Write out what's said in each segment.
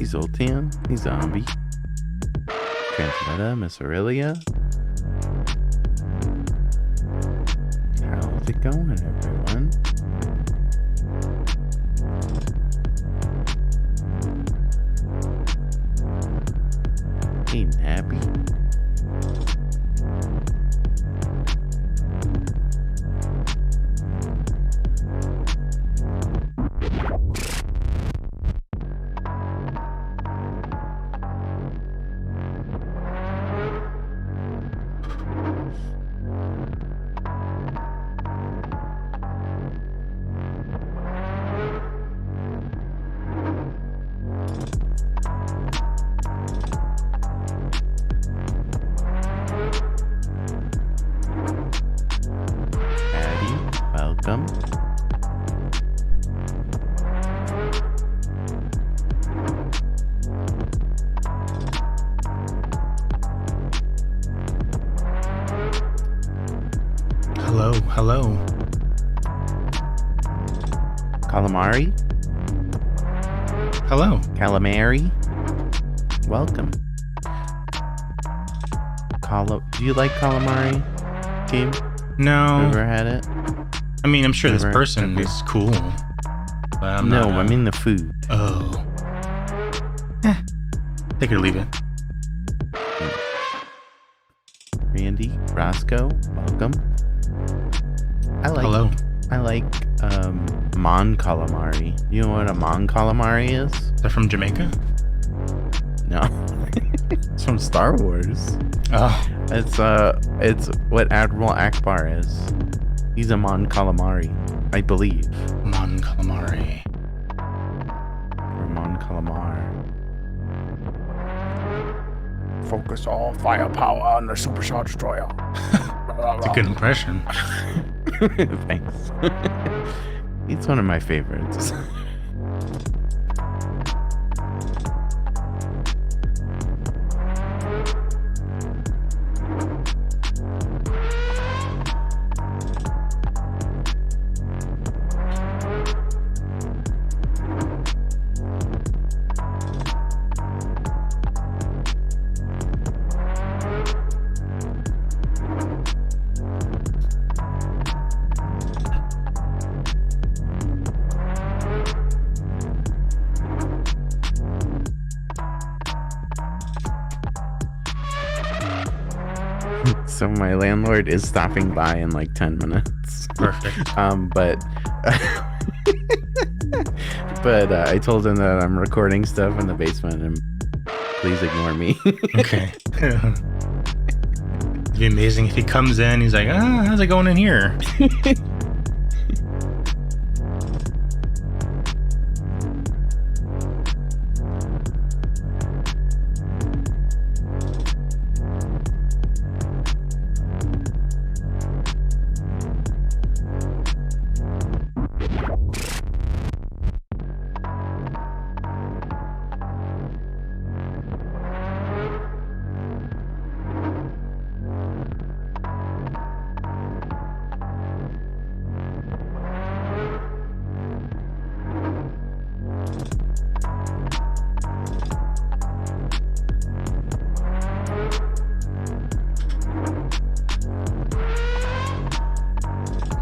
He's Zoltan. He's Zombie. Transmeta, Miss Aurelia. How's it going, everyone? Hey, Nappy. Welcome. Hello. Calamari? Hello. Calamari? Welcome. Do you like calamari, Gabe? No. Ever had it? I mean, I'm sure this person is cool. But I'm no, not, I mean the food. Oh. Take it or leave it. Randy, Roscoe, welcome. Hello. I like mon calamari. You know what a mon calamari is? They're from Jamaica? No. It's from Star Wars. Oh. It's what Admiral Akbar is. He's a mon calamari, I believe. Mon calamari. Or mon calamar. Focus all firepower on the Super Star Destroyer. That's a good impression. Thanks. It's one of my favorites. So my landlord is stopping by in like 10 minutes. Perfect. But I told him that I'm recording stuff in the basement and please ignore me. Okay. It'd be amazing if he comes in, he's like, how's it going in here?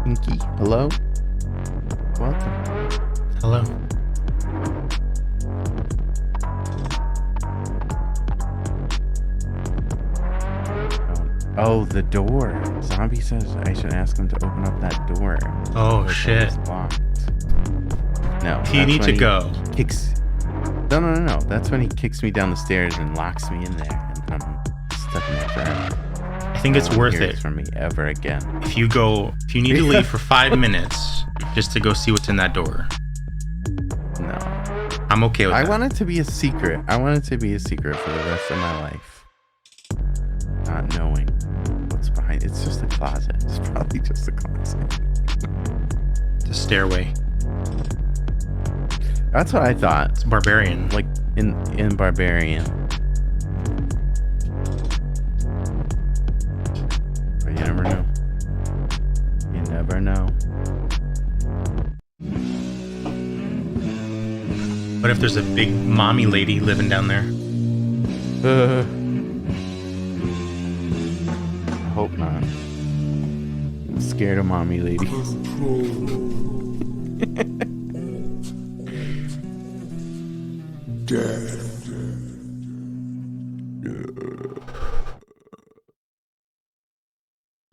Pinky, hello? Welcome. Hello. Oh, the door. Zombie says I should ask him to open up that door. Oh, shit. It's locked. No. You need to go. No. That's when he kicks me down the stairs and locks me in there. And I'm stuck in there forever. I think it's worth it from me ever again. If you need to leave for 5 minutes just to go see what's in that door. No. I'm okay with that. I want it to be a secret. I want it to be a secret for the rest of my life. Not knowing what's behind. It's just a closet. It's probably just a closet. It's a stairway. That's what I thought. It's Barbarian. Like in Barbarian. But you never know. You never know. What if there's a big mommy lady living down there? I hope not. I'm scared of mommy ladies.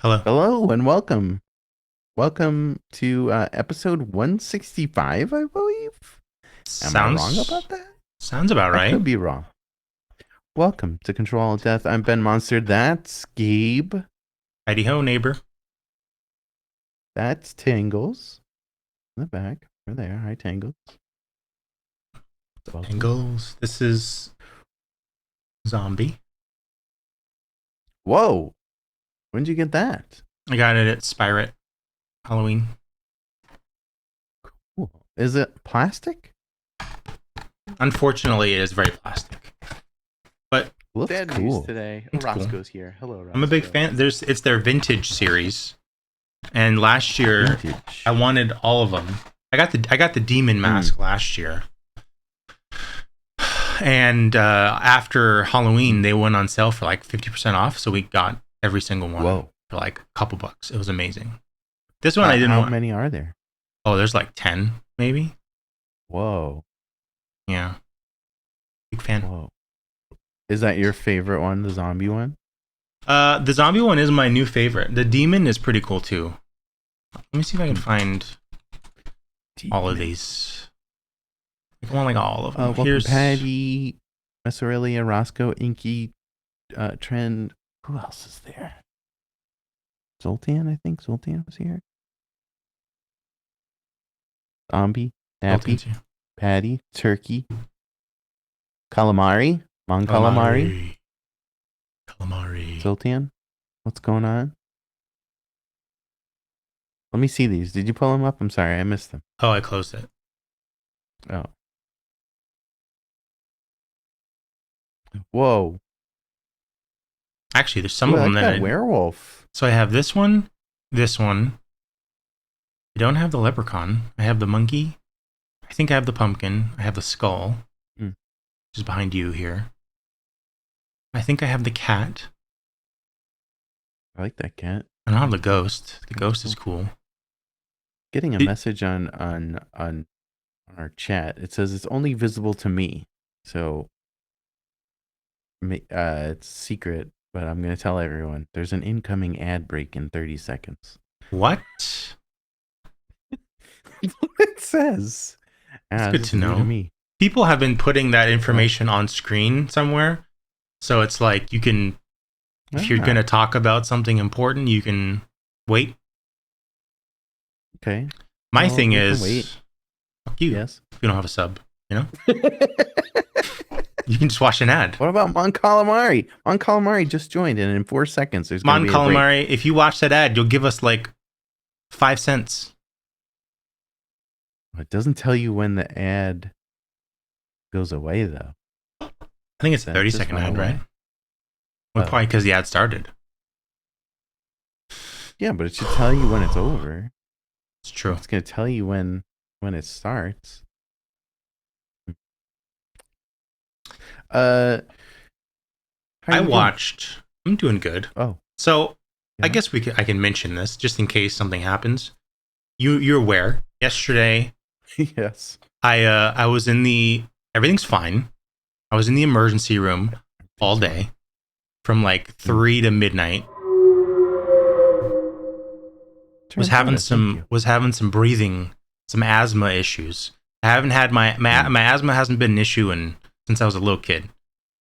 Hello. Hello and welcome. Welcome to episode 165, I believe. Am I wrong about that? Sounds about right. I could be wrong. Welcome to ControlAltDeath. I'm Ben Monster. That's Gabe. Heidi ho, neighbor. That's Tangles. In the back. Over there. Hi, Tangles. Welcome. Tangles. This is Zombie. Whoa. When did you get that? I got it at Spirit Halloween. Cool. Is it plastic? Unfortunately, it is very plastic. But Looks Bad cool. news today. It's cool. Roscoe's here. Hello, Roscoe. I'm a big fan. It's their vintage series. And last year Vintage. I wanted all of them. I got the demon mask last year. And after Halloween, they went on sale for like 50% off, so we got every single one for like a couple bucks. It was amazing. This one I didn't want. How many are there? Oh, there's like 10 maybe. Whoa. Yeah. Big fan. Whoa. Is that your favorite one, the zombie one? The zombie one is my new favorite. The demon is pretty cool too. Let me see if I can find all of these. I want like all of them. Welcome Here's Patty, Messerelia, Roscoe, Inky, Trend. Who else is there? Zoltan, I think. Zoltan was here. Zombie, Nappy, Zoltan's Patty, Turkey, Calamari, Mon Calamari, Calamari. Zoltan. What's going on? Let me see these. Did you pull them up? I'm sorry, I missed them. Oh, I closed it. Oh. Whoa. Actually, there's some Ooh, of I them like that that werewolf. So I have this one. I don't have the leprechaun. I have the monkey. I think I have the pumpkin. I have the skull, which is behind you here. I think I have the cat. I like that cat. I don't have the ghost. The ghost is cool. Getting a message on our chat. It says it's only visible to me. So it's secret, but I'm going to tell everyone. There's an incoming ad break in 30 seconds. What? It says. It's good to new know. me. People have been putting that information on screen somewhere. So it's like you can, if you're going to talk about something important, you can wait. Okay. My thing we can is, wait. fuck you. Yes. If you don't have a sub, you know? You can just watch an ad. What about Mon Calamari? Mon Calamari just joined, and in 4 seconds, there's going Mon to be a break. Calamari, if you watch that ad, you'll give us like 5 cents. It doesn't tell you when the ad goes away, though. I think it's a That 30-second just ad, went right? away. Well, Oh. probably because the ad started. Yeah, but it should tell you when it's over. It's true. It's going to tell you when it starts. How I you doing? watched. I'm doing good. Oh, So I Yeah. guess I can mention this just in case something happens. You're aware. Yesterday, yes. I was in the. Everything's fine. I was in the emergency room all day, from like 3 to midnight. Was having some breathing, some asthma issues. I haven't had my asthma hasn't been an issue since I was a little kid,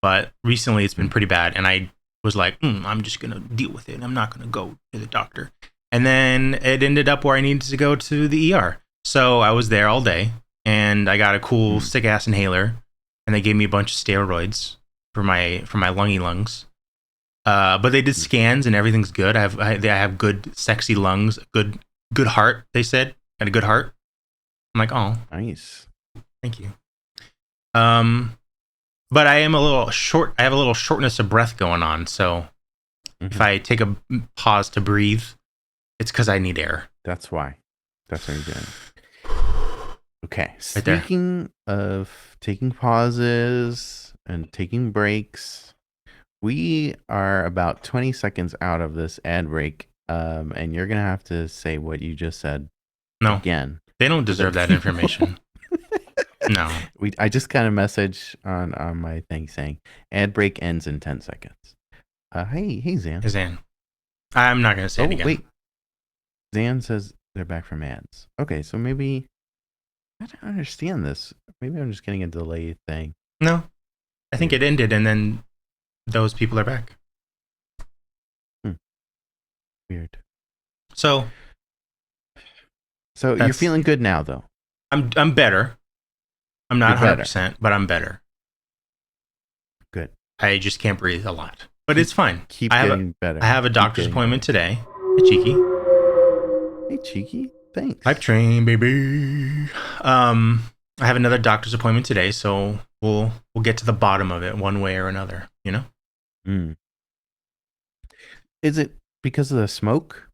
but recently it's been pretty bad, and I was like, I'm just gonna deal with it. I'm not gonna go to the doctor. And then it ended up where I needed to go to the ER. So I was there all day, and I got a cool sick ass inhaler, and they gave me a bunch of steroids for my lungy lungs. But they did scans and everything's good. I have good sexy lungs, good heart. They said got a good heart. I'm like, oh, Nice. thank you. But I am a little short. I have a little shortness of breath going on. So if I take a pause to breathe, it's because I need air. That's why. That's what you're doing. Okay. Right there. Speaking of taking pauses and taking breaks, we are about 20 seconds out of this ad break. And you're gonna have to say what you just said No, again. they don't deserve that information. No. I just got a message on my thing saying ad break ends in 10 seconds. Hey Zan. Hey, Zan. I'm not gonna say it again. Wait. Zan says they're back from ads. Okay, so maybe I don't understand this. Maybe I'm just getting a delay thing. No, I think it ended, and then those people are back. Weird. So you're feeling good now, though. I'm better. I'm not 100%, but I'm better. Good. I just can't breathe a lot, but it's fine. Keep getting better. I have a doctor's appointment today. Hey, Cheeky. Hey, Cheeky. Thanks. Hype train, baby. I have another doctor's appointment today, so we'll get to the bottom of it one way or another. You know. Is it because of the smoke?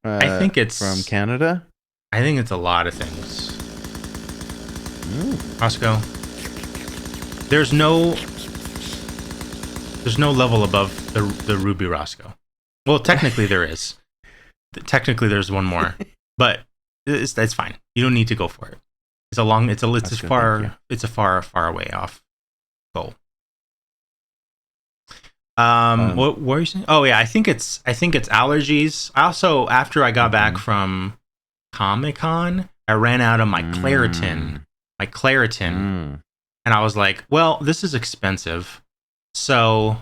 I think it's from Canada. I think it's a lot of things. Roscoe, there's no level above the Ruby Roscoe. Well, technically there is. Technically there's one more, but that's fine. You don't need to go for it. It's a far way off goal. What were you saying? Oh yeah, I think it's allergies. I also, after I got back from Comic-Con, I ran out of my Claritin. And I was like, well, this is expensive, so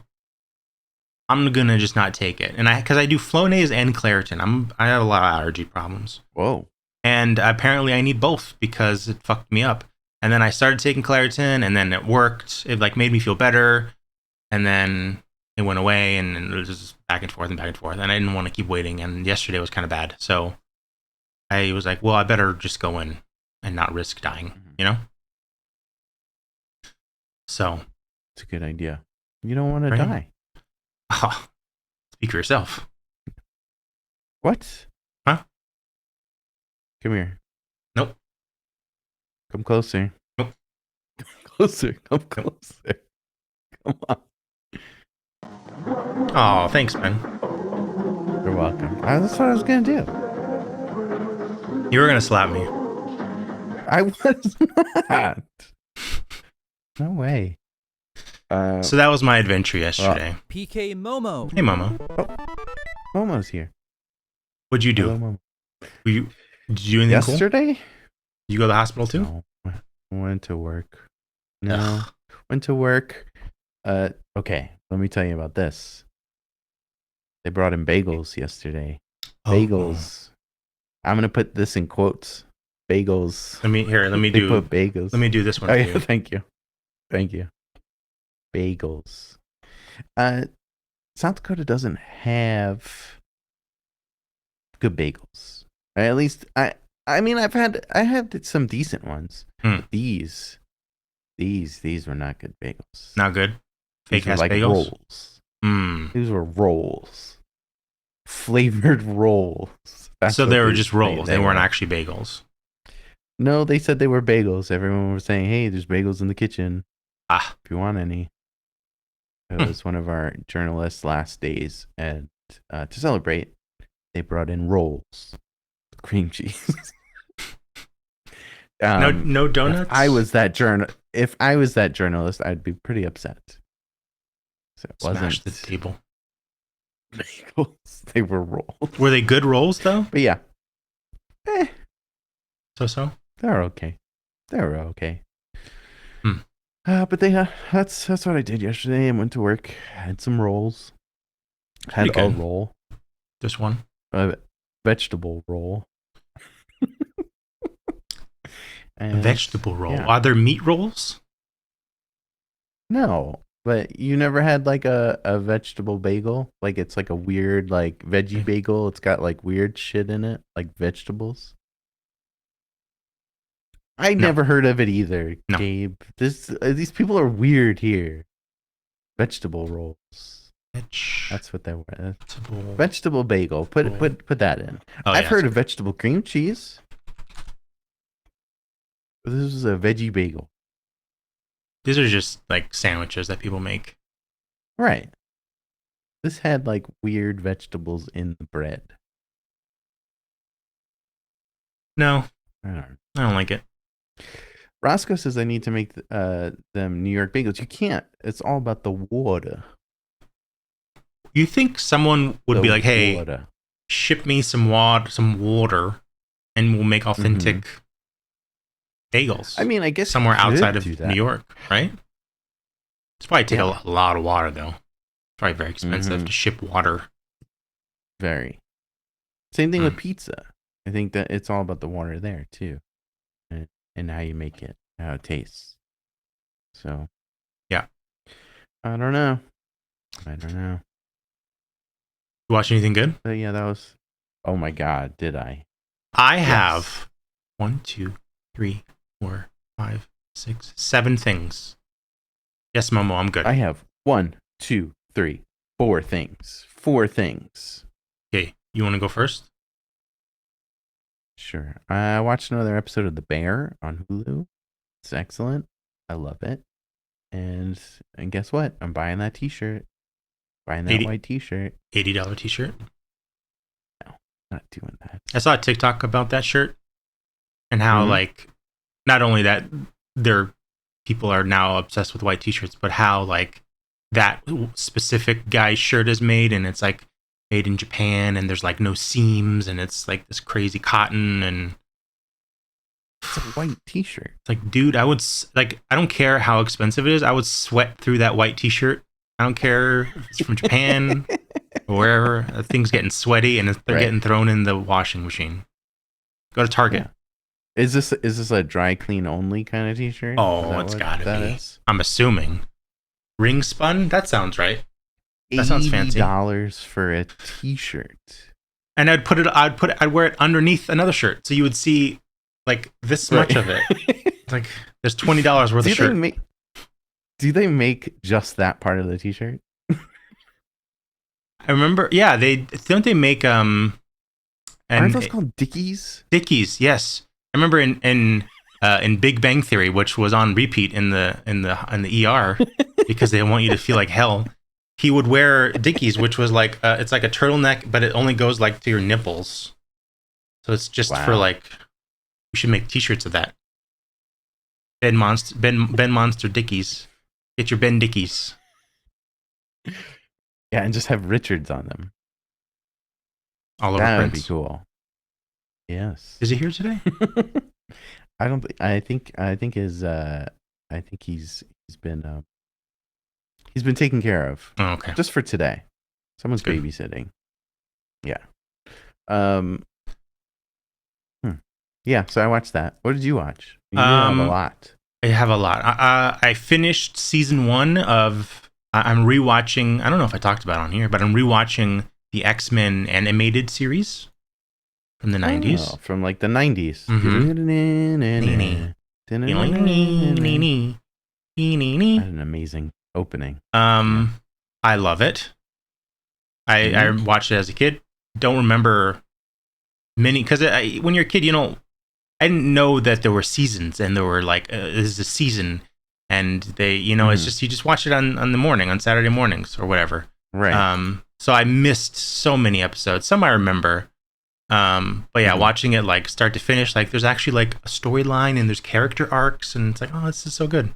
I'm gonna just not take it. And because I do Flonase and Claritin, I have a lot of allergy problems. Whoa. And apparently I need both because it fucked me up. And then I started taking Claritin, and then it worked. It like made me feel better, and then it went away, and it was just back and forth. And I didn't want to keep waiting. And yesterday was kind of bad, so I was like, well, I better just go in and not risk dying, you know? So it's a good idea. You don't want to die. Oh, speak for yourself. What? Huh? Come here. Nope. Come closer. Nope. Come closer. Come closer. Come on. Oh, thanks, Ben. You're welcome. That's what I was going to do. You were going to slap me. I was not. No way. So that was my adventure yesterday. PK Momo. Hey, Momo. Oh, Momo's here. What'd you do? Hello, Momo. Did you do anything yesterday? Cool? Did you go to the hospital too? No. I went to work. No. Went to work. Okay. Let me tell you about this. They brought in bagels yesterday. Bagels. I'm gonna put this in quotes. Bagels. Let me put bagels. Let me do this one. Oh, yeah, thank you. Bagels. South Dakota doesn't have good bagels. At least I mean I had some decent ones. But these were not good bagels. Not good. Fake ass like bagels. Rolls. These were rolls. Flavored rolls. So they were just rolls. They weren't actually bagels. No, they said they were bagels. Everyone was saying, "Hey, there's bagels in the kitchen. If you want any." It was one of our journalists' last days, and to celebrate, they brought in rolls, cream cheese. No donuts. If I was that journalist, I'd be pretty upset. So it Smash the table. Bagels. They were rolls. Were they good rolls though? But yeah. So. They're okay. But that's what I did yesterday. I went to work, had some rolls, had a roll. Just one? A vegetable roll. A vegetable roll. Yeah. Are there meat rolls? No, but you never had like a vegetable bagel? Like it's like a weird like veggie bagel. It's got like weird shit in it, like vegetables. I never heard of it either, Gabe. These people are weird here. Vegetable rolls. That's what they were. Vegetable bagel. Put that in. I've heard of vegetable cream cheese. This is a veggie bagel. These are just like sandwiches that people make. Right. This had like weird vegetables in the bread. No, I don't like it. Roscoe says I need to make them New York bagels. You can't. It's all about the water. You think someone would be like, "Hey, ship me some water, and we'll make authentic bagels." I mean, I guess somewhere outside of New York, right? It's probably take a lot of water, though. It's probably very expensive to ship water. Very. Same thing with pizza. I think that it's all about the water there too, and how you make it, how it tastes. So, yeah, I don't know. You watch anything good? But yeah, that was. Oh my God, did I? I have 1, 2, 3, 4, 5, 6, 7 things. Yes, Momo, I'm good. I have 1, 2, 3, 4 things. 4 things. Okay, you want to go first? Sure. I watched another episode of The Bear on Hulu. It's excellent. I love it. And guess what? I'm buying that T-shirt. Buying that white T-shirt. $80 T-shirt? No, not doing that. I saw a TikTok about that shirt and how like not only that people are now obsessed with white T-shirts, but how like that specific guy's shirt is made, and it's like made in Japan, and there's like no seams, and it's like this crazy cotton, and it's a white T-shirt. It's like, dude, I don't care how expensive it is. I would sweat through that white T-shirt. I don't care if it's from Japan or wherever. That thing's getting sweaty, and they're getting thrown in the washing machine. Go to Target. Yeah. Is this a dry clean only kind of T-shirt? Oh, it's gotta be. I'm assuming. Ring spun? That sounds right. That sounds fancy. $80 for a T-shirt. And I'd wear it underneath another shirt, so you would see like this much of it. It's like there's $20 worth of shirt. Do they make just that part of the T-shirt? I remember, yeah, they make aren't those called Dickies? Dickies, yes. I remember in Big Bang Theory, which was on repeat in the ER because they want you to feel like hell. He would wear Dickies, which was like it's like a turtleneck, but it only goes like to your nipples. So it's just for like, we should make T-shirts of that. Ben Monster Dickies. Get your Ben Dickies. Yeah, and just have Richards on them. All over Prince. That would be cool. Yes. Is he here today? I think he's been taken care of. Oh, okay. Just for today. Someone's babysitting. Yeah. Yeah, so I watched that. What did you watch? You have a lot. I have a lot. I finished season 1 of. I'm rewatching. I don't know if I talked about it on here, but I'm rewatching the X-Men animated series from the 90s. From like the 90s. An amazing opening. I love it. I watched it as a kid. Don't remember many because when you're a kid, I didn't know that there were seasons, and there were like this is a season, and they it's just you just watch it on the morning, on Saturday mornings or whatever. Right. So I missed so many episodes. Some I remember. But yeah, watching it like start to finish, like there's actually like a storyline and there's character arcs, and it's like, oh, this is so good.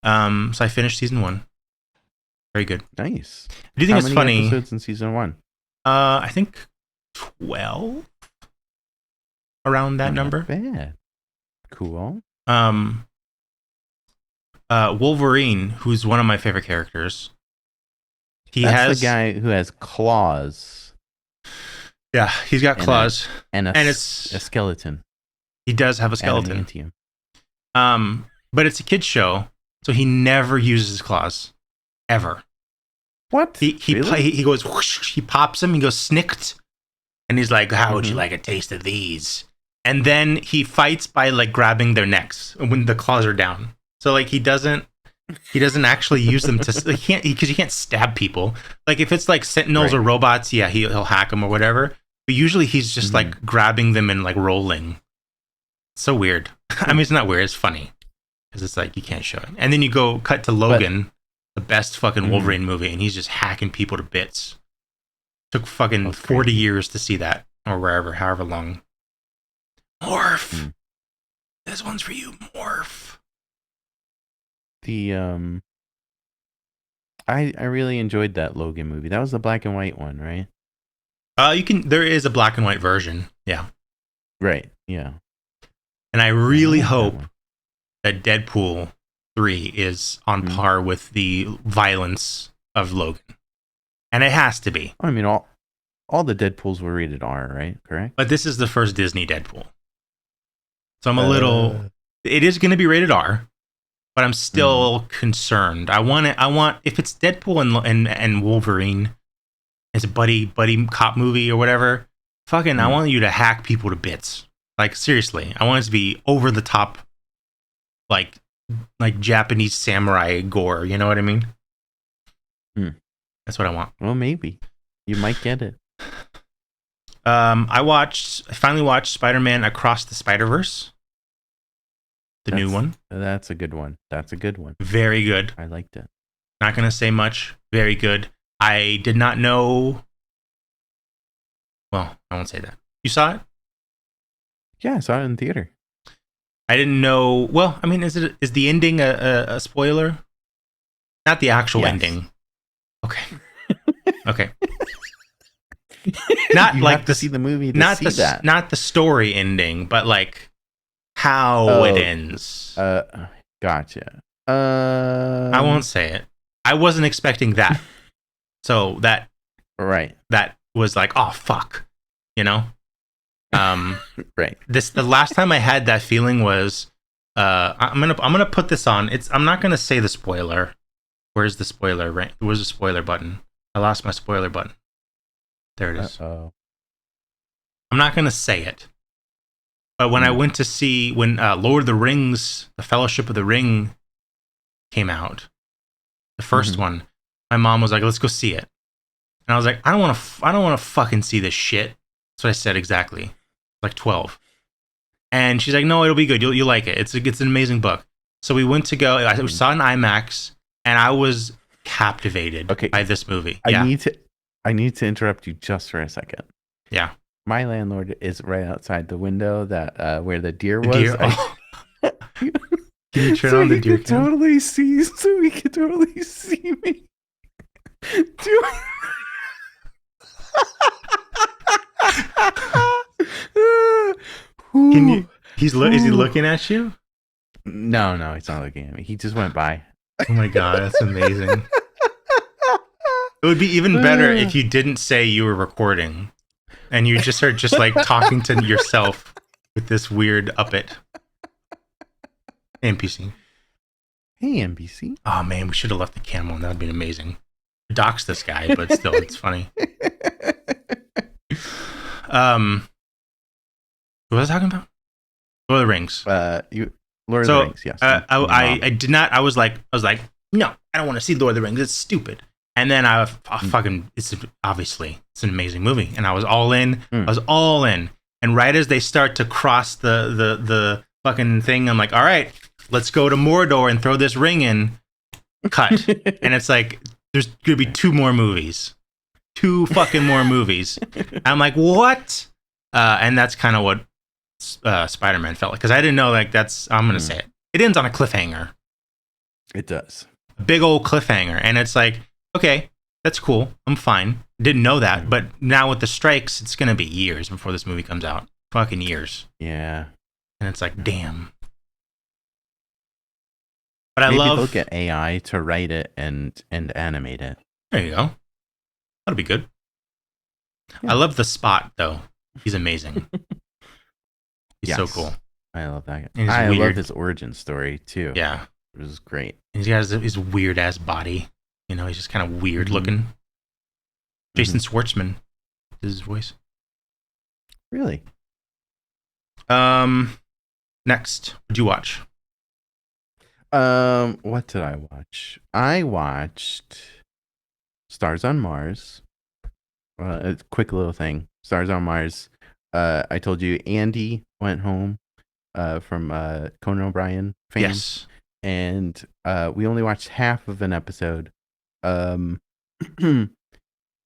So I finished season 1. Very good. Nice. Do you think it's funny? How many episodes in season 1? I think 12. Around that number. Not bad. Cool. Wolverine, who's one of my favorite characters. That's the guy who has claws. Yeah, he's got claws. And it's a skeleton. He does have a skeleton. But it's a kid's show, so he never uses his claws. Ever. What? He goes whoosh, he pops him, he goes snicked, and he's like, how would you like a taste of these? And then he fights by like grabbing their necks when the claws are down. So like he doesn't actually use them to because you can't stab people. Like if it's like sentinels or robots, yeah, he'll hack them or whatever. But usually he's just like grabbing them and like rolling. So weird. I mean, it's not weird. It's funny because it's like you can't show it. And then you go cut to Logan, the best fucking Wolverine movie, and he's just hacking people to bits. Took fucking 40 years to see that, or wherever, however long. Morph. This one's for you, Morph. The I really enjoyed that Logan movie. That was the black and white one, right? There is a black and white version. Yeah. Right. Yeah. And I really hope that Deadpool 3 is on par with the violence of Logan. And it has to be. I mean, all the Deadpools were rated R, right? Correct? But this is the first Disney Deadpool. So I'm a little... It is going to be rated R, but I'm still concerned. I want... If it's Deadpool and Wolverine, it's a buddy cop movie or whatever, fucking, I want you to hack people to bits. Like, seriously. I want it to be over the top, like Japanese samurai gore. You know what I mean? That's what I want. Well, maybe. You might get it. I finally watched Spider-Man Across the Spider-Verse. The new one. That's a good one. Very good. I liked it. Not going to say much. Very good. I did not know... Well, I won't say that. You saw it? Yeah, I saw it in theater. I didn't know... Well, I mean, is the ending a spoiler? Not the actual ending. Okay. Okay. Not you like have to see the movie to see that. Not the story ending, but like how it ends. Gotcha. I won't say it. I wasn't expecting that. So that was like, oh fuck, you know. Right. The last time I had that feeling was I'm gonna put this on. I'm not gonna say the spoiler. Where's the spoiler? Right? Where's the spoiler button? I lost my spoiler button. There it is. I'm not gonna say it. But when I went to see Lord of the Rings, The Fellowship of the Ring came out, the first one, my mom was like, "Let's go see it," and I was like, "I don't want to fucking see this shit." That's what I said exactly, like 12. And she's like, "No, it'll be good. You'll like it. It's an amazing book." So we went to go. I saw it in IMAX, and I was captivated by this movie. I need to interrupt you just for a second. Yeah. My landlord is right outside the window that where the deer was. Can you turn on the deer cam? So we could totally see me. Can you? Is he looking at you? No, he's not looking at me. He just went by. Oh my god, that's amazing. It would be even better if you didn't say you were recording and you just are just like talking to yourself with this weird uppet. NPC. Hey, NPC. Oh man, we should have left the camera on. That would be amazing. Dox this guy, but still, it's funny. What was I talking about? Lord of the Rings. Lord of the Rings, yes. I did not. I was like, no, I don't want to see Lord of the Rings. It's stupid. And then I fucking, it's an amazing movie, and I was all in. And right as they start to cross the fucking thing, I'm like, all right, let's go to Mordor and throw this ring in. Cut. And it's like, there's gonna be 2 more movies. 2 fucking more movies. I'm like, what? And that's kind of what Spider-Man felt like, because I didn't know, like, I'm gonna say it. It ends on a cliffhanger. It does. A big old cliffhanger, and it's like, okay, that's cool. I'm fine. Didn't know that, but now with the strikes, it's gonna be years before this movie comes out. Fucking years. Yeah. And it's like, damn. But Maybe they'll get AI to write it and animate it. There you go. That'll be good. Yeah. I love the Spot though. He's amazing. He's so cool. I love that guy. I love his origin story too. Yeah. It was great. And he has his weird ass body. You know, he's just kind of weird looking. Jason Schwartzman is his voice. Really? Next, what'd you watch? What did I watch? I watched Stars on Mars. A quick little thing. Stars on Mars. I told you Andy went home from Conan O'Brien fame. Yes. And we only watched half of an episode.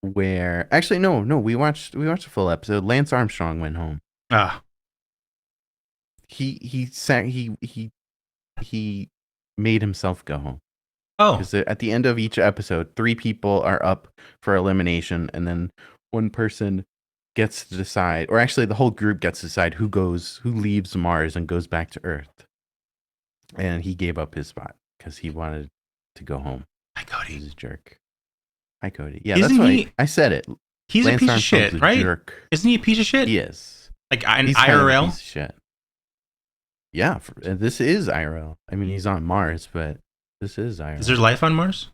Where actually no, we watched a full episode. Lance Armstrong went home. He made himself go home. Because at the end of each episode, 3 people are up for elimination, and then one person gets to decide, or actually the whole group gets to decide who leaves Mars and goes back to Earth. And he gave up his spot because he wanted to go home. Hi, Cody. He's a jerk. Hi, Cody. Yeah, that's why I said it. He's Lance a piece Armstrong's of shit, right? Jerk. Isn't he a piece of shit? He is. Like an IRL? Piece of shit. Yeah, this is IRL. I mean, he's on Mars, but this is IRL. Is there life on Mars?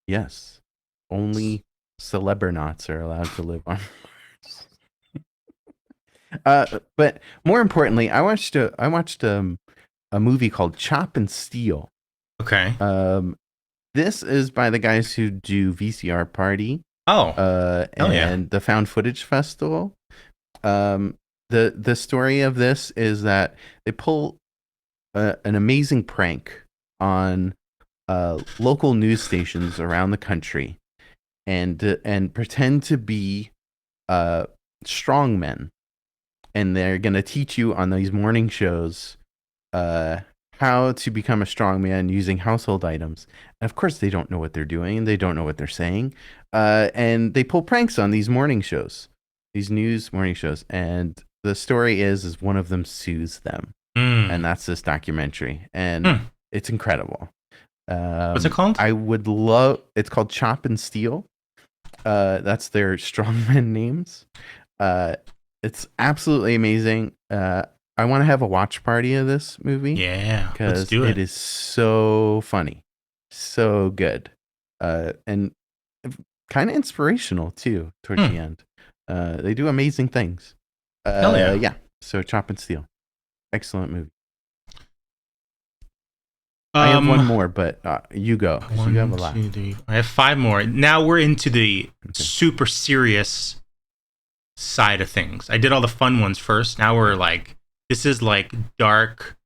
Yes. Only celebernauts are allowed to live on Mars. But more importantly, I watched a movie called Chop and Steal. Okay. This is by the guys who do VCR Party. And the Found Footage Festival. The story of this is that they pull an amazing prank on local news stations around the country, and pretend to be strongmen, and they're gonna teach you on these morning shows how to become a strongman using household items. And of course, they don't know what they're doing, and they don't know what they're saying, and they pull pranks on these morning shows, these news morning shows, and the story is one of them sues them. And that's this documentary, and it's incredible. What's it called? It's called Chop and Steal. That's their strongman names. It's absolutely amazing. I want to have a watch party of this movie. Yeah, because it is so funny, so good, and kind of inspirational too towards the end. They do amazing things. Hell yeah. Yeah. So Chop and Steal. Excellent movie. I have one more, but you go. You have a lot. 2, 3. I have 5 more. Now we're into the super serious side of things. I did all the fun ones first. Now we're like, this is like dark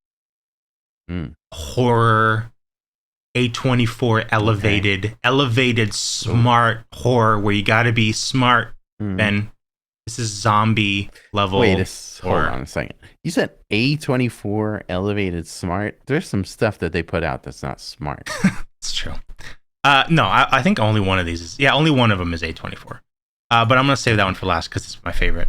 horror, A24 elevated smart horror where you got to be smart, Ben. This is zombie level. Hold on a second. You said A24 elevated smart. There's some stuff that they put out that's not smart. It's true. No, I think only one of these is. Yeah, only one of them is A24. But I'm gonna save that one for last because it's my favorite.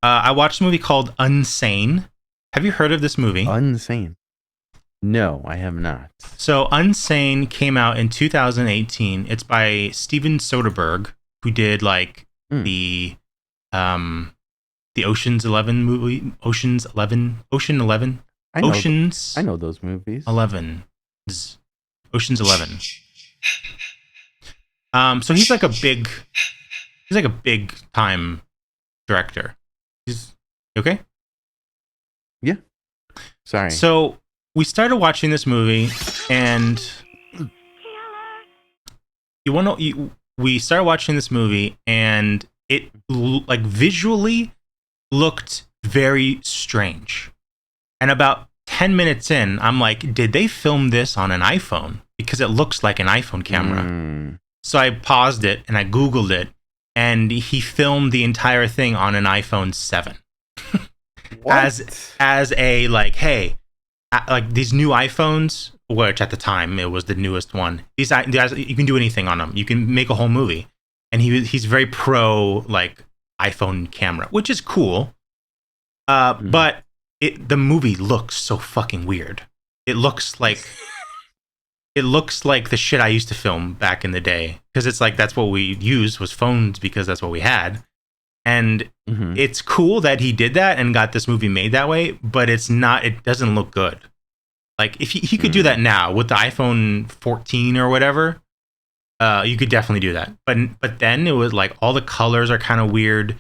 I watched a movie called Unsane. Have you heard of this movie? Unsane. No, I have not. So Unsane came out in 2018. It's by Steven Soderbergh, who did like the Ocean's 11 movie, Ocean 11. I know those movies. 11. Ocean's 11. So he's like a big time director. He's okay? Yeah. Sorry. So we started watching this movie, and we started watching this movie, and it like visually looked very strange. And about 10 minutes in, I'm like, did they film this on an iPhone? Because it looks like an iPhone camera. So I paused it and I Googled it, and he filmed the entire thing on an iPhone 7. as a like, hey, like these new iPhones, which at the time it was the newest one. These guys, you can do anything on them. You can make a whole movie. And he's very pro like iPhone camera, which is cool. But the movie looks so fucking weird. It looks like the shit I used to film back in the day, because it's like that's what we used was phones because that's what we had. And it's cool that he did that and got this movie made that way, but it doesn't look good. Like if he could do that now with the iPhone 14 or whatever, you could definitely do that. But then it was like all the colors are kind of weird.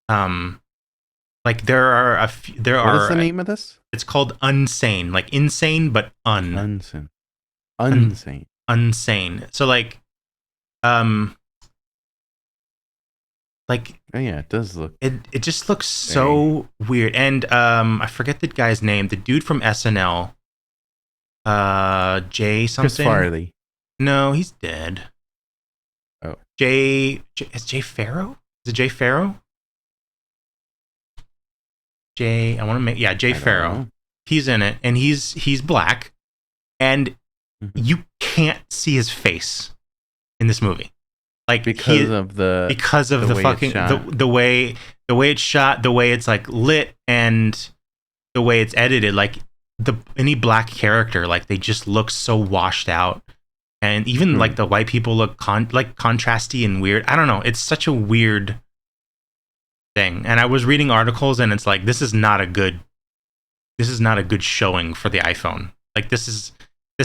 Like there What is the name of this? It's called Unsane, like insane but Unsane. Unsane. Unsane. So like Like, oh yeah, it does look. It just looks so weird. And I forget the guy's name. The dude from SNL. Jay something. Chris Farley. No, he's dead. Oh. Is Jay Farrow? Is it Jay Farrow? Jay Farrow. He's in it, and he's black, and you can't see his face in this movie, like because of the way it's shot, the way it's like lit, and the way it's edited. Like any black character, like they just look so washed out, and even like the white people look contrasty and weird. I don't know. It's such a weird thing. And I was reading articles, and it's like this is not a good showing for the iPhone. Like this is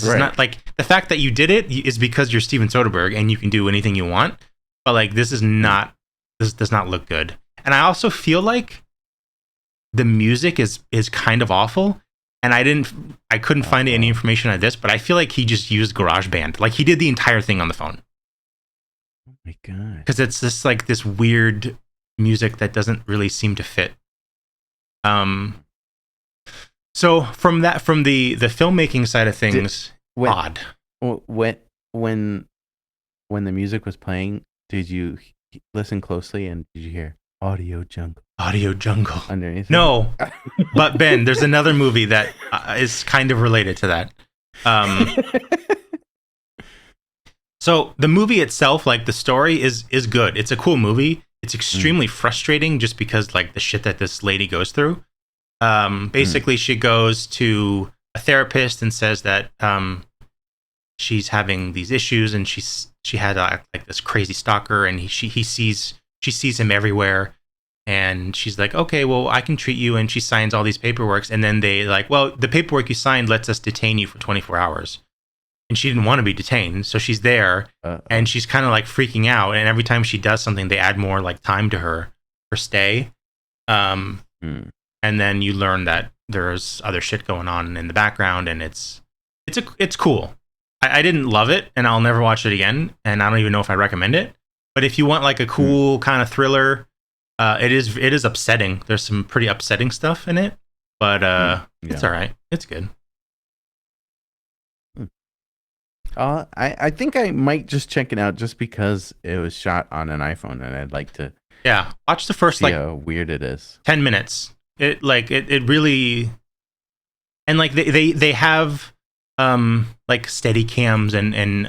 not, like, the fact that you did it is because you're Steven Soderbergh and you can do anything you want, but like this does not look good. And I also feel like the music is kind of awful, and I couldn't find any information on this, but I feel like he just used GarageBand. Like he did the entire thing on the phone. Oh my god. Because it's just like this weird music that doesn't really seem to fit. So from the filmmaking side of things, odd. When the music was playing, did you listen closely, and did you hear Audio Jungle underneath? No, but Ben, there's another movie that is kind of related to that. So the movie itself, like the story is good. It's a cool movie. It's extremely frustrating just because like the shit that this lady goes through. Basically she goes to a therapist and says that she's having these issues, and she had like this crazy stalker, and she sees him everywhere, and she's like, okay, well, I can treat you, and she signs all these paperworks, and then they like, well, the paperwork you signed lets us detain you for 24 hours. And she didn't want to be detained, so she's there, and she's kind of like freaking out. And every time she does something, they add more like time to her stay. And then you learn that there's other shit going on in the background, and it's cool. I didn't love it, and I'll never watch it again. And I don't even know if I recommend it. But if you want like a cool kind of thriller, it is upsetting. There's some pretty upsetting stuff in it, but it's all right. It's good. I think I might just check it out just because it was shot on an iPhone, and I'd like to watch the first see how weird it is. 10 minutes. It really, and like they have like steady cams and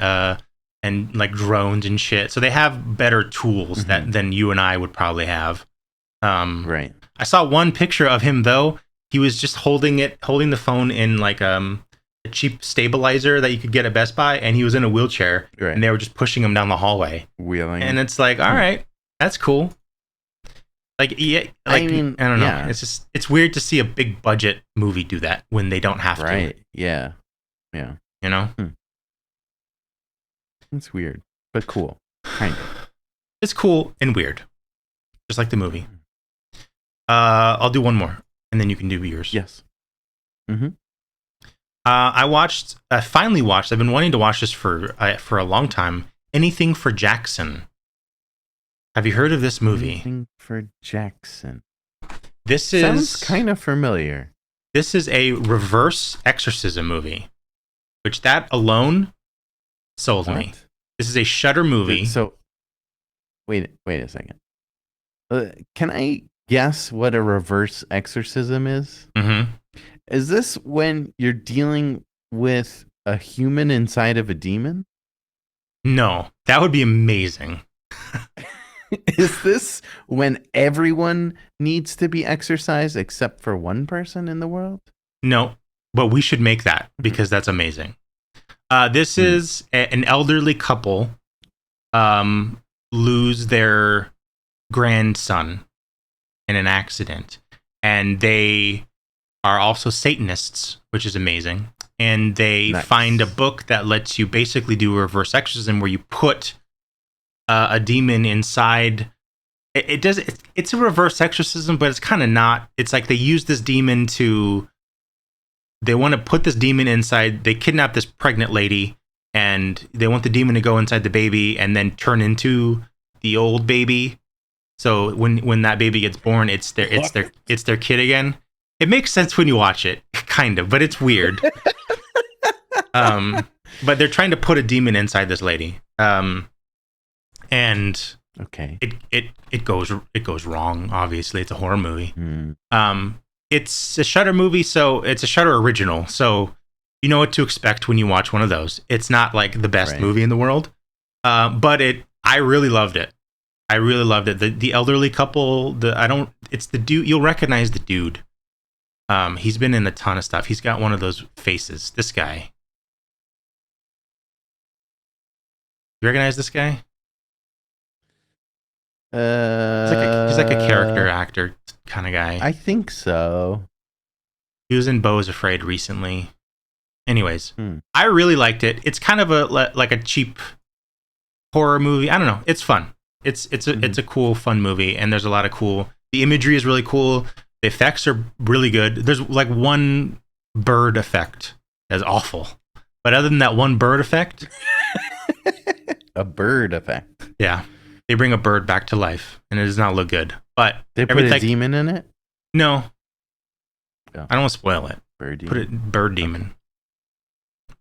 like drones and shit, so they have better tools than you and I would probably have. Right. I saw one picture of him though. He was just holding the phone in like a cheap stabilizer that you could get at Best Buy, and he was in a wheelchair, and they were just pushing him down the hallway, wheeling. And it's like, all right, that's cool. Like, yeah, like, I mean, I don't know. Yeah. It's weird to see a big budget movie do that when they don't have to. Right. Yeah. Yeah. You know? It's weird, but cool. Kind of. It's cool and weird, just like the movie. I'll do one more, and then you can do yours. Yes. I finally watched. I've been wanting to watch this for a long time. Anything for Jackson. Have you heard of this movie? Anything for Jackson. Sounds kind of familiar. This is a reverse exorcism movie, which that alone sold me. This is a Shudder movie. So, wait a second. Can I guess what a reverse exorcism is? Is this when you're dealing with a human inside of a demon? No, that would be amazing. Is this when everyone needs to be exorcised except for one person in the world? No, but we should make that because that's amazing. This is an elderly couple lose their grandson in an accident, and they are also Satanists, which is amazing. And they find a book that lets you basically do a reverse exorcism where you put a demon inside. It's a reverse exorcism, but it's kind of not. It's like they use this demon they want to put this demon inside. They kidnap this pregnant lady, and they want the demon to go inside the baby and then turn into the old baby. So when that baby gets born, it's their kid again. It makes sense when you watch it, kind of, but it's weird. But they're trying to put a demon inside this lady. And okay, it goes wrong. Obviously, it's a horror movie. It's a Shudder movie, so it's a Shudder original. So you know what to expect when you watch one of those. It's not like the best movie in the world, but I really loved it. I really loved it. The elderly couple. It's the dude. You'll recognize the dude. He's been in a ton of stuff. He's got one of those faces. This guy. You recognize this guy? He's like a character actor kind of guy. I think so. He was in Beau is Afraid recently. Anyways, I really liked it. It's kind of like a cheap horror movie. I don't know. It's fun. It's a cool, fun movie, and there's a lot of cool. The imagery is really cool. The effects are really good. There's like one bird effect that's awful, but other than that one bird effect, a bird effect. Yeah, they bring a bird back to life, and it does not look good. But they put a demon in it. No, I don't want to spoil it. Bird demon. Put it bird demon,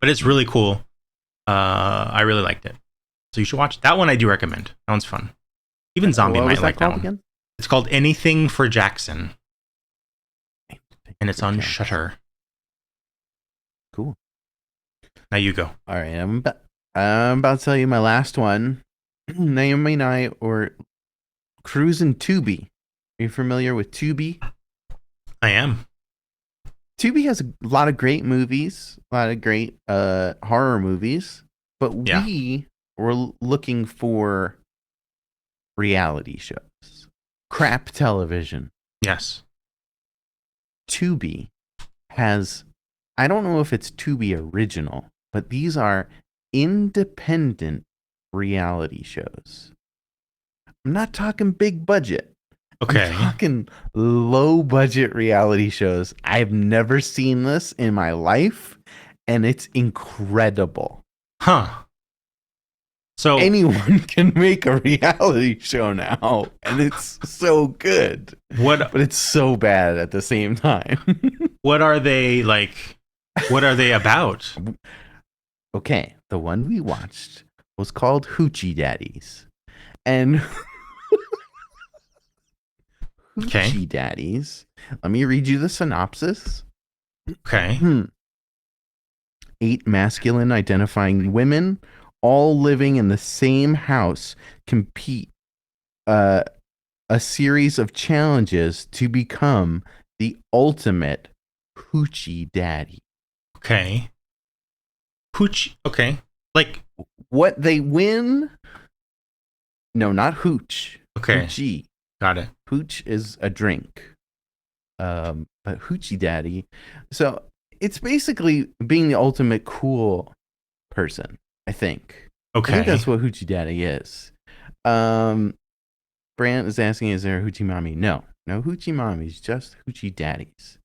but it's really cool. I really liked it. So you should watch that one. I do recommend. That one's fun. Even Zombie might like that one. Again? It's called Anything for Jackson, and it's on Shudder. Cool. Now you go. All right, I'm about to tell you my last one. Naomi and I were cruising Tubi. Are you familiar with Tubi? I am. Tubi has a lot of great movies, a lot of great horror movies, but we were looking for reality shows, crap television. Yes. Tubi has, I don't know if it's Tubi original, but these are independent reality shows. I'm not talking big budget. Okay. I'm talking low budget reality shows. I've never seen this in my life, and it's incredible. Huh. So anyone can make a reality show now, and it's so good. But it's so bad at the same time. What are they like? What are they about? Okay, the one we watched was called Hoochie Daddies. And Hoochie Daddies, let me read you the synopsis. Okay. 8 masculine identifying women, all living in the same house, compete a series of challenges to become the ultimate Hoochie Daddy. Okay. Hooch. Okay. Like what they win? No, not hooch. Okay. Hoochie. Got it. Hooch is a drink. But Hoochie Daddy. So it's basically being the ultimate cool person, I think. Okay. I think that's what Hoochie Daddy is. Brant is asking, is there a Hoochie Mommy? No Hoochie Mommies, just Hoochie Daddies.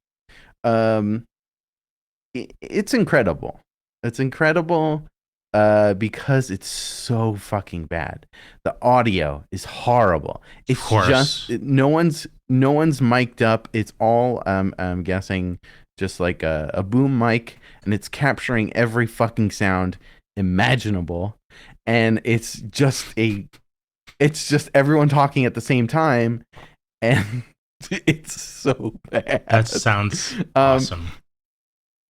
It's incredible. It's incredible because it's so fucking bad. The audio is horrible. It's just no one's mic'd up. It's all I'm guessing just like a boom mic, and it's capturing every fucking sound imaginable, and it's just everyone talking at the same time, and it's so bad. That sounds awesome.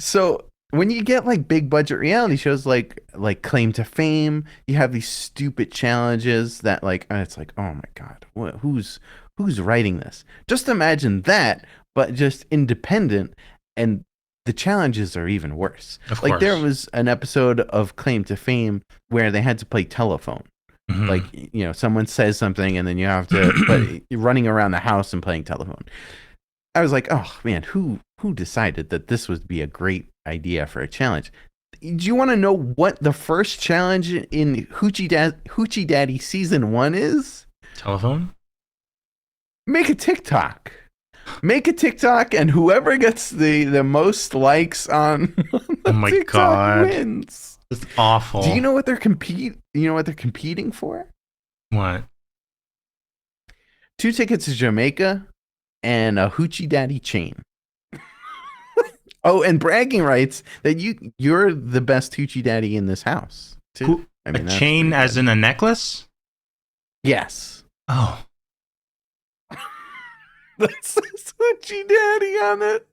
So when you get like big budget reality shows like Claim to Fame, you have these stupid challenges that like it's like, oh my god, who's writing this? Just imagine that, but just independent, and the challenges are even worse. Of course. Like there was an episode of Claim to Fame where they had to play telephone. Mm-hmm. Like, someone says something and then you have to but you're running around the house and playing telephone. I was like, oh man, who decided that this would be a great idea for a challenge? Do you want to know what the first challenge in Hoochie Daddy season 1 is? Telephone? Make a TikTok. Make a TikTok, and whoever gets the most likes on oh my TikTok god wins. It's awful. Do you know what they're competing for? What? 2 tickets to Jamaica, and a hoochie daddy chain. Oh, and bragging rights that you're the best hoochie daddy in this house too. I mean, a chain as in a necklace? Yes. Oh. That says hoochie daddy on it.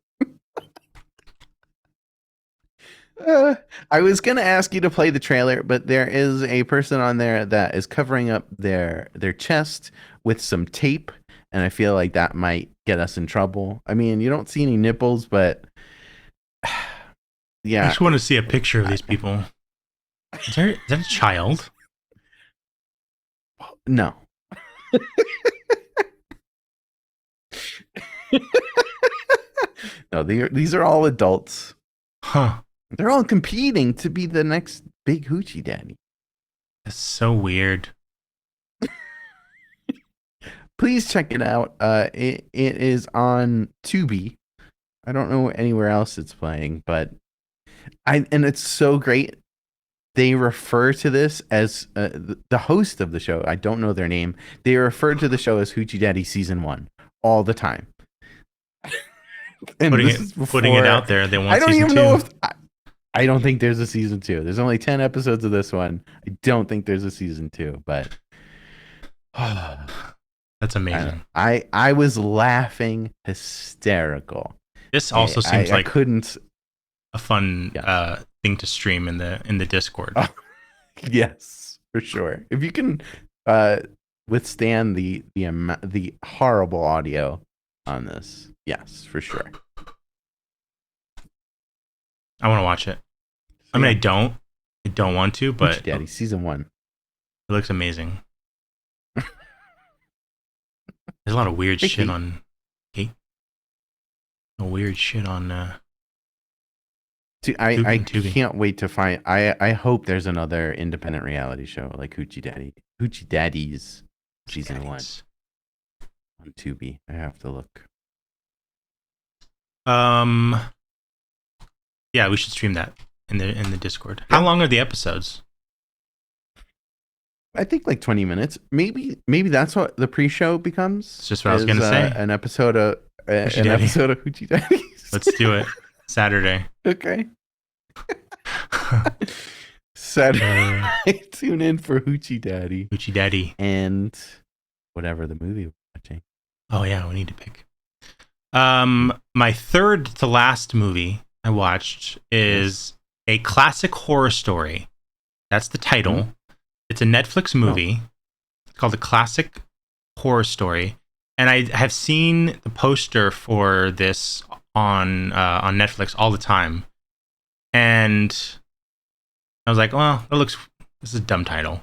I was gonna ask you to play the trailer, but there is a person on there that is covering up their chest with some tape, and I feel like that might get us in trouble. I mean, you don't see any nipples, but yeah. I just want to see a picture of these people. Is that a child? No. No, these are all adults. Huh. They're all competing to be the next big hoochie daddy. That's so weird. Please check it out. It is on Tubi. I don't know anywhere else it's playing, but and it's so great. They refer to this as the host of the show. I don't know their name. They refer to the show as Hoochie Daddy Season 1 all the time. And putting it out there. They want. I don't even know if. I don't think there's a season 2. There's only 10 episodes of this one. I don't think there's a season 2, but that's amazing. I was laughing hysterical. This also seems like couldn't a fun thing to stream in the Discord. Oh, yes, for sure. If you can withstand the horrible audio on this, yes, for sure. I want to watch it. I mean, I don't want to, but Hoochie Daddy Season 1. It looks amazing. There's a lot of weird shit on. Weird shit on. Dude, I can't wait to find. I hope there's another independent reality show like Hoochie Daddy's Season 1 on Tubi. I have to look. Yeah, we should stream that in the Discord. How long are the episodes? I think like 20 minutes. Maybe that's what the pre-show becomes. That's just what I was gonna say. An episode of Hoochie Daddies. Let's do it. Saturday. Okay. Saturday. Tune in for Hoochie Daddy. Hoochie Daddy. And whatever the movie we're watching. Oh yeah, we need to pick. My third to last movie I watched is a classic horror story. That's the title. Mm-hmm. It's a Netflix movie. Oh. It's called A Classic Horror Story. And I have seen the poster for this on Netflix all the time. And I was like, well, this is a dumb title.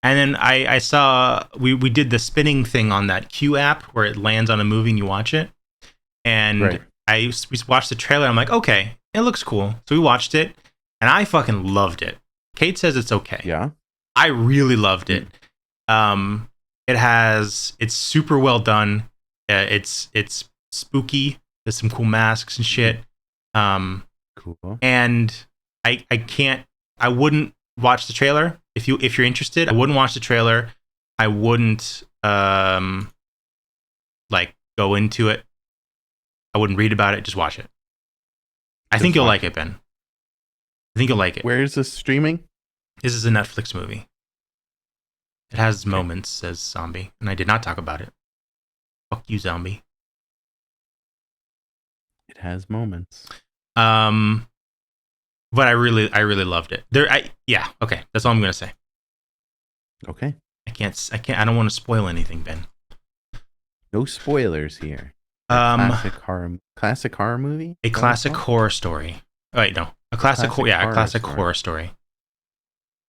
And then I saw, we did the spinning thing on that Q app where it lands on a movie and you watch it. And we watched the trailer. I'm like, okay, it looks cool. So we watched it and I fucking loved it. Kate says it's okay. Yeah. I really loved it. It's super well done. It's spooky. There's some cool masks and shit. Cool. And I wouldn't watch the trailer. If you're interested, I wouldn't watch the trailer. I wouldn't go into it. I wouldn't read about it. Just watch it. I think you'll like it, Ben. I think you'll like it. Where is this streaming? This is a Netflix movie. It has moments, says Zombie, and I did not talk about it. Fuck you, Zombie. It has moments. But I really loved it. Okay, that's all I'm gonna say. Okay. I don't want to spoil anything, Ben. No spoilers here. Classic horror movie? A classic horror story. Oh, wait, no. A classic horror story.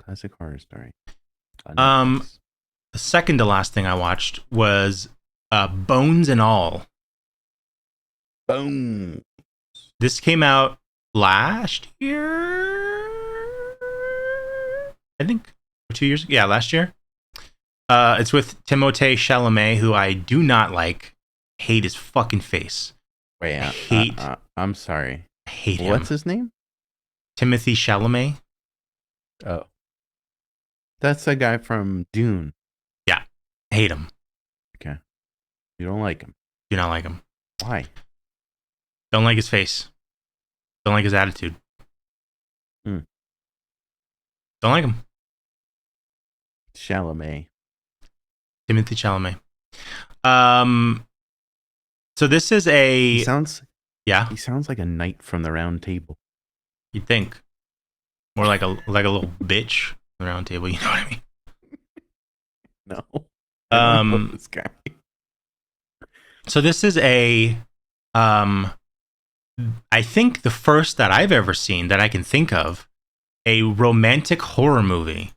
Classic horror story. The second to last thing I watched was Bones and All. Bones. This came out last year, I think, or 2 years ago. Yeah, last year. It's with Timothée Chalamet, who I do not like. Hate his fucking face. Wait, I'm sorry. I hate him. What's his name? Timothée Chalamet. Oh. That's a guy from Dune. Yeah, I hate him. Okay. You don't like him. Do not like him. Why? Don't like his face. Don't like his attitude. Don't like him. Chalamet. Timothy Chalamet. So this is a. He sounds like a knight from the Round Table. You'd think. More like a little bitch from the Round Table. You know what I mean? No. I don't know this guy. So this is a. I think the first that I've ever seen that I can think of, a romantic horror movie.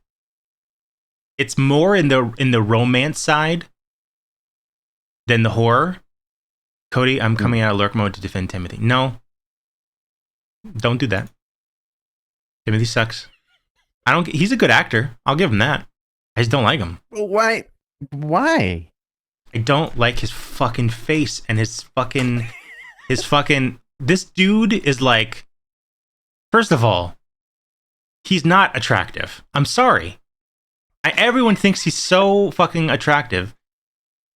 It's more in the romance side than the horror. Cody, I'm coming out of lurk mode to defend Timothy. No. Don't do that. Timothy sucks. He's a good actor. I'll give him that. I just don't like him. Well, why? Why? I don't like his fucking face and his fucking this dude is like, first of all, he's not attractive. I'm sorry. Everyone thinks he's so fucking attractive,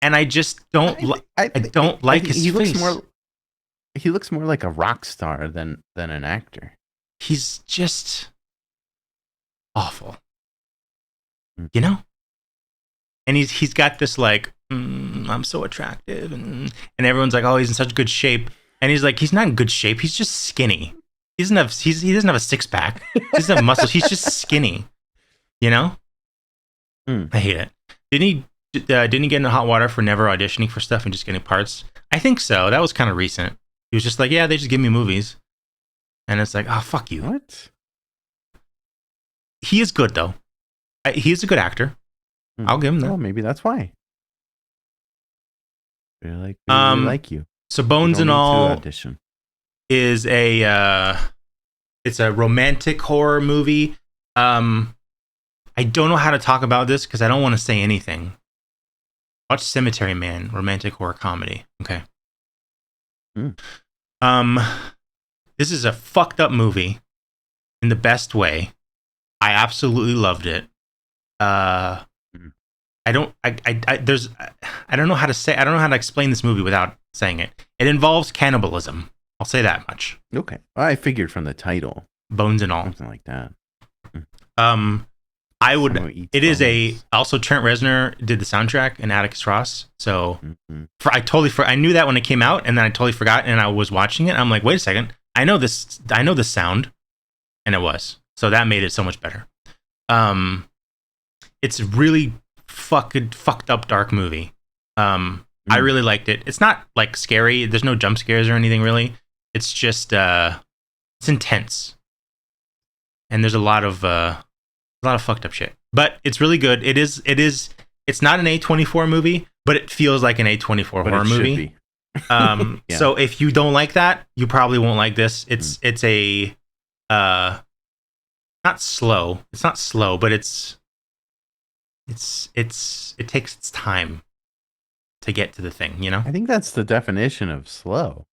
and I just don't. I don't like his face. He looks more like a rock star than an actor. He's just awful, you know. And he's got this like, I'm so attractive, and everyone's like, oh, he's in such good shape, and he's like, he's not in good shape. He's just skinny. He doesn't have a six pack. He doesn't have muscles. He's just skinny, you know. I hate it. Didn't he get into hot water for never auditioning for stuff and just getting parts? I think so. That was kind of recent. He was just like, yeah, they just give me movies. And it's like, oh, fuck you. What? He is good, though. He is a good actor. I'll give him that. Well, maybe that's why. They really like you. So Bones and All is it's a romantic horror movie. I don't know how to talk about this because I don't want to say anything. Watch Cemetery Man, romantic horror comedy. Okay. This is a fucked up movie in the best way. I absolutely loved it. I don't know how to explain this movie without saying it. It involves cannibalism. I'll say that much. Okay. Well, I figured from the title. Bones and All. Something like that. It is also Trent Reznor did the soundtrack and Atticus Ross. So I knew that when it came out, and then I totally forgot, and I was watching it. I'm like, wait a second, I know this sound, and it was. So that made it so much better. It's really fucked up dark movie. I really liked it. It's not like scary. There's no jump scares or anything really. It's just it's intense, and there's a lot of fucked up shit. But it's really good. It's not an A24 movie, but it feels like an A24 horror movie. Yeah. So if you don't like that, you probably won't like this. It's a not slow. It's not slow, but it takes its time to get to the thing, you know? I think that's the definition of slow.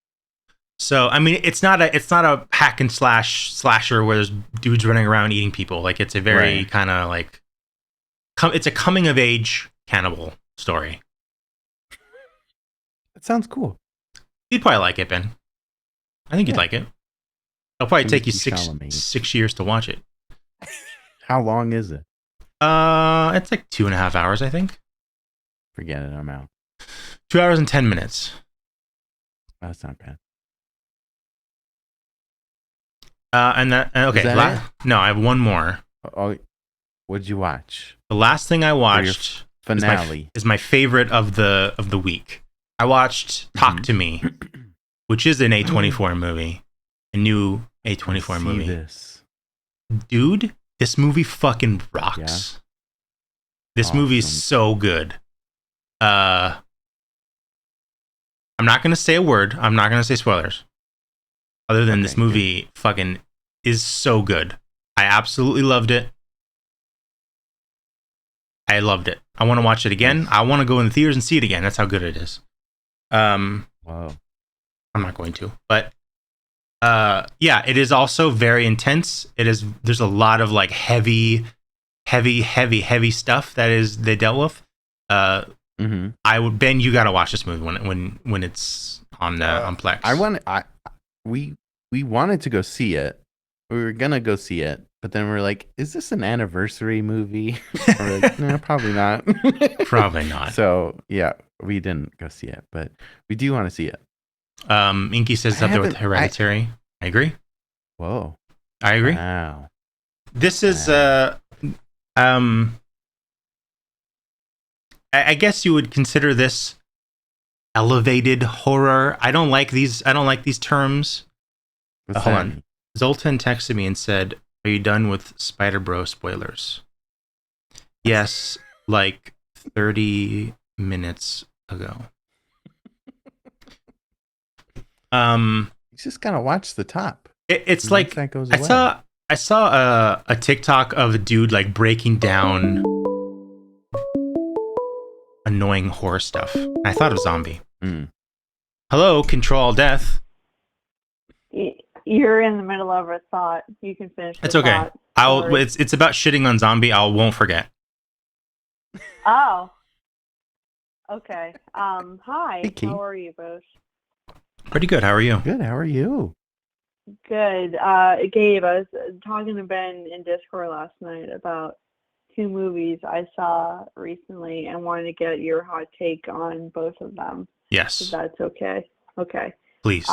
So, I mean, it's not a hack and slasher where there's dudes running around eating people. Like, it's a very kind of like, it's a coming of age cannibal story. That sounds cool. You'd probably like it, Ben. I think you'd like it. It'll probably take you six years to watch it. How long is it? It's like 2.5 hours, I think. Forget it, I'm out. 2 hours and 10 minutes. That's not bad. Okay. No, I have one more. Oh, what'd you watch? The last thing I watched finale is my favorite of the week. I watched Talk to Me, which is an A24 movie, a new A24 movie. Dude, this movie fucking rocks. Yeah. This movie is so good. I'm not gonna say a word. I'm not gonna say spoilers. Other than this movie fucking is so good. I absolutely loved it. I loved it. I want to watch it again. I want to go in the theaters and see it again. That's how good it is. Wow. I'm not going to, but yeah, it is also very intense. There's a lot of like heavy stuff that they dealt with. Ben, you got to watch this movie when it's on Plex. We wanted to go see it. We were gonna go see it, but then we're like, "Is this an anniversary movie?" We're like, "No, probably not." Probably not. So yeah, we didn't go see it, but we do want to see it. Inky says it's up there with Hereditary. I agree. Whoa. I agree. Wow. This is I guess you would consider this elevated horror. I don't like these terms. Hold on. Zoltan texted me and said, "Are you done with Spider Bro spoilers?" Yes, like 30 minutes ago. You just gotta watch the top. It's like that goes away. I saw a TikTok of a dude like breaking down annoying horror stuff. I thought of Zombie. Hello, ControlAltDeath. You're in the middle of a thought. You can finish. It's okay. It's about shitting on Zombie. I won't forget. Oh. Okay. Hi. Hey, how are you both? Pretty good. How are you? Good. How are you? Good. Gabe, I was talking to Ben in Discord last night about 2 movies I saw recently and wanted to get your hot take on both of them. Yes. If that's okay. Okay. Please.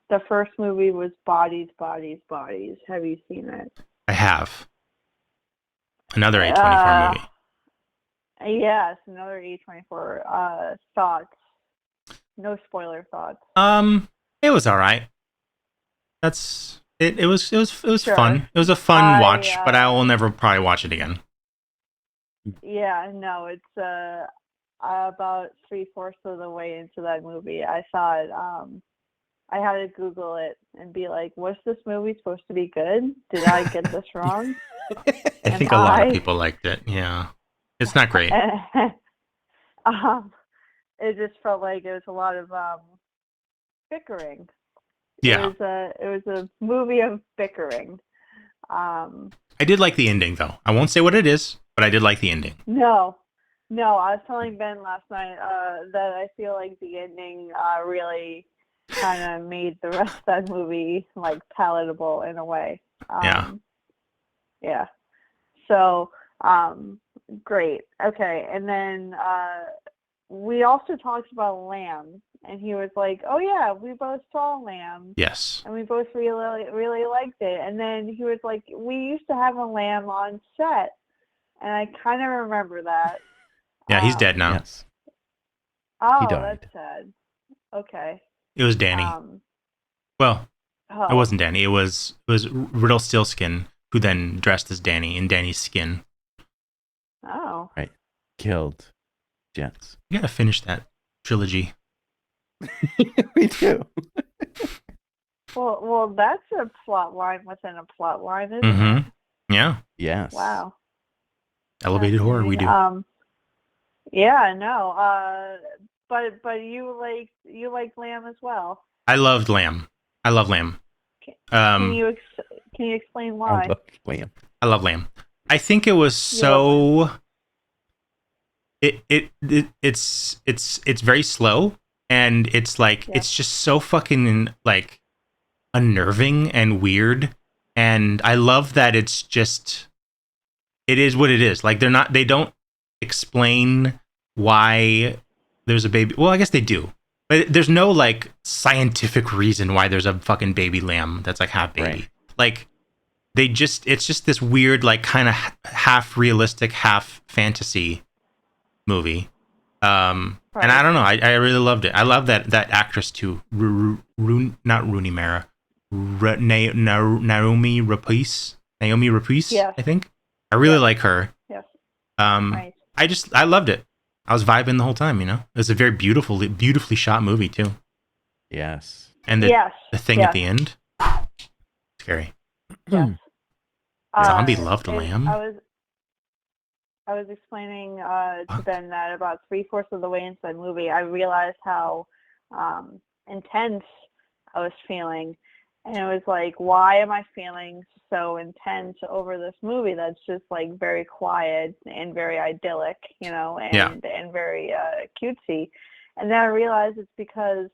The first movie was Bodies, Bodies, Bodies. Have you seen it? I have. Another A24 movie. Yes, another A24. Thoughts? No spoiler thoughts. It was all right. That's it. It was Sure. fun. It was a fun watch, but I will never probably watch it again. Yeah, no, it's about 3/4 of the way into that movie. I saw it. I had to Google it and be like, was this movie supposed to be good? Did I get this wrong? I think a lot of people liked it. Yeah. It's not great. It just felt like it was a lot of bickering. Yeah. It was a movie of bickering. I did like the ending, though. I won't say what it is, but I did like the ending. No, I was telling Ben last night that I feel like the ending really kind of made the rest of that movie like palatable in a way. Yeah. So, great. Okay, and then we also talked about Lamb, and he was like, "Oh yeah, we both saw Lamb." Yes. And we both really liked it. And then he was like, "We used to have a Lamb on set," and I kind of remember that. Yeah, he's dead now. Yes. Oh, He died. that's sad. Okay. It was Danny. It wasn't Danny. It was Riddle Steelskin who then dressed as Danny in Danny's skin. Oh. Right. Killed Jets. You gotta finish that trilogy. We do. Well, that's a plot line within a plot line, isn't it? Yeah. Yes. Wow. Elevated horror, we do. Yeah, no. But you like Lamb as well. I loved Lamb. I love Lamb. Can you explain why? I love Lamb. I love Lamb. I think it was so. It's very slow, and it's like it's just so fucking like unnerving and weird, and I love that it's just it is what it is. Like they don't explain why there's a baby. Well, I guess they do, but there's no like scientific reason why there's a fucking baby lamb that's like half baby. Right. Like it's just this weird like kind of half realistic, half fantasy movie. Right. And I don't know, I really loved it. I love that actress too, not Rooney Mara, Naomi Rapace, yes. I think. I really like her. Yes. Right. I loved it. I was vibing the whole time, you know. It was a very beautifully shot movie too. Yes. And the thing at the end, scary. Yes. Zombie loved Lamb. I was explaining to Ben that about 3/4 of the way into the movie, I realized how intense I was feeling, And it was like, why am I feeling so intense over this movie that's just like very quiet and very idyllic, and very cutesy. And then I realized it's because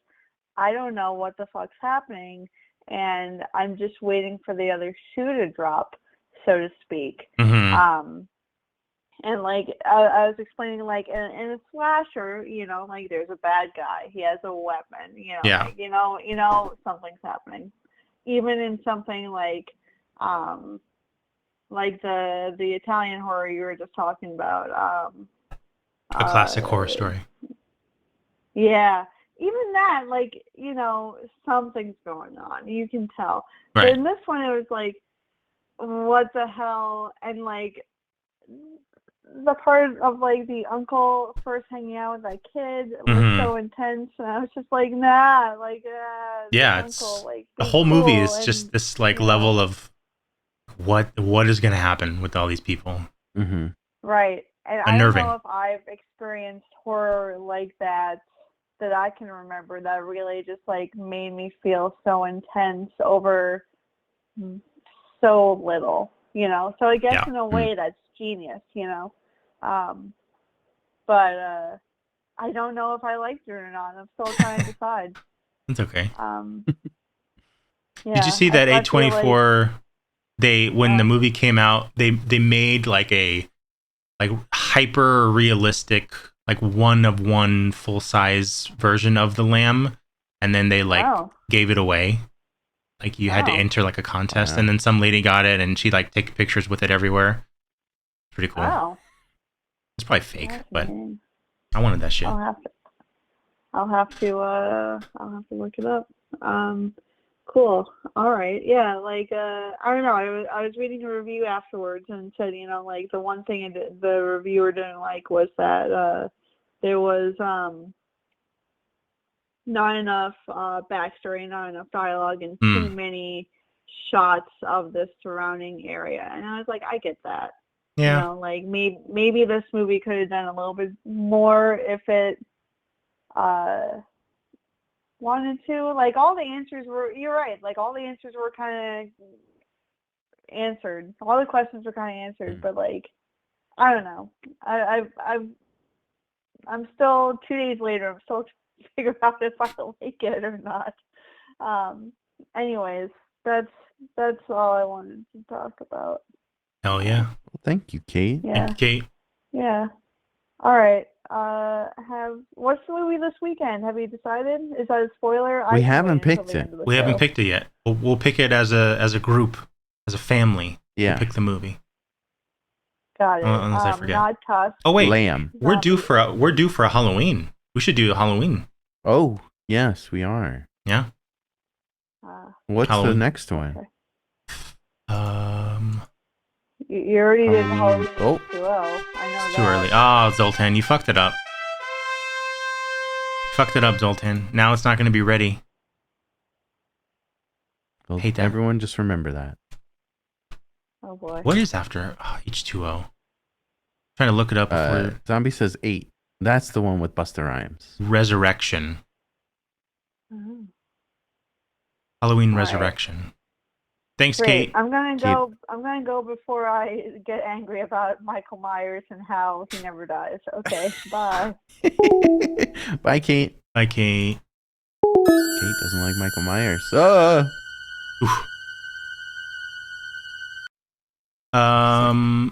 I don't know what the fuck's happening, and I'm just waiting for the other shoe to drop, so to speak. And like I was explaining, like in a slasher, like there's a bad guy, he has a weapon, something's happening. Even in something like the Italian horror you were just talking about, a classic horror story. Yeah, even that, like, something's going on. You can tell. Right. But in this one, it was like, what the hell? And like the part of like the uncle first hanging out with that kid was so intense, and I was just like, nah, like, it's uncle, like, the whole movie is and, just this like level of what is going to happen with all these people. Right. And unnerving. I don't know if I've experienced horror like that I can remember, that really just like made me feel so intense over so little, So I guess in a way that's genius, but I don't know if I liked it or not. I'm still trying to decide. It's okay. Did you see that A24? When the movie came out, they made like a hyper realistic, like one of one full size version of the lamb, and then they gave it away. Like you had to enter like a contest, and then some lady got it, and she like take pictures with it everywhere. Pretty cool. Wow. It's probably fake, but I wanted that shit. I'll have to look it up. Cool. All right. Yeah. Like, I don't know. I was reading a review afterwards and said, like the one thing the reviewer didn't like was that there was not enough backstory, not enough dialogue, and too many shots of the surrounding area. And I was like, I get that. Yeah. Like maybe this movie could have done a little bit more if it wanted to. Like all the answers were, you're right, like all the answers were kind of answered. All the questions were kind of answered, but like, I don't know. I'm still 2 days later. I'm still trying to figure out if I like it or not. Anyways, that's all I wanted to talk about. Hell yeah. Well, thank you, Kate. Yeah. Thank you, Kate. Yeah. All right. What's the movie this weekend? Have you decided? Is that a spoiler? We haven't picked it. We haven't picked it yet. We'll pick it as a group, as a family. Yeah. We'll pick the movie. Got it. Unless I forget. Not Tusk. Oh wait, Lamb. We're due for a Halloween. We should do a Halloween. Oh yes, we are. Yeah. What's Halloween. the next one? Okay. You already did Halloween 2-0. I know too early. Oh, Zoltan, you fucked it up. Zoltan. Now it's not going to be ready. Well, hate that. Everyone just remember that. Oh boy. What is after H2O? Trying to look it up before. Zombie says 8. That's the one with Busta Rhymes. Resurrection. Oh. Halloween All Resurrection. Right. Thanks, Great. Kate. I'm gonna go before I get angry about Michael Myers and how he never dies. Okay, bye. Bye, Kate. Bye, Kate. Kate doesn't like Michael Myers.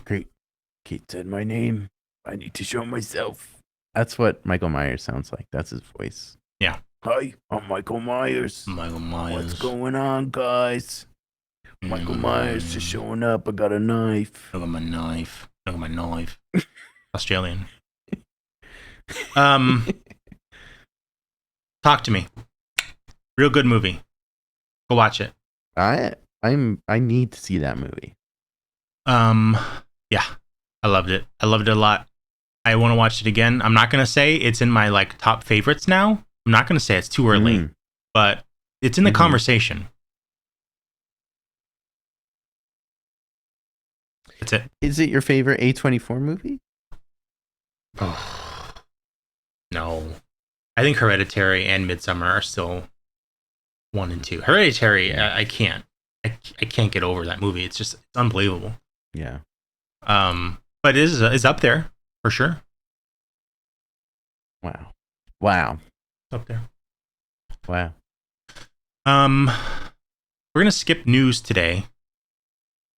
Great. Kate said my name. I need to show myself. That's what Michael Myers sounds like. That's his voice. Yeah. Hi, I'm Michael Myers. What's going on, guys? Michael Myers just showing up. I got a knife. Look at my knife. Australian. Talk to me. Real good movie. Go watch it. I need to see that movie. Yeah. I loved it a lot. I want to watch it again. I'm not gonna say it's in my like top favorites now. I'm not gonna say it's too early, but it's in the conversation. That's it. Is it your favorite A24 movie? No. I think Hereditary and Midsommar are still 1 and 2. Hereditary, I can't get over that movie. It's unbelievable. Yeah. But it is up there for sure. Wow. Up there. Wow. We're gonna skip news today.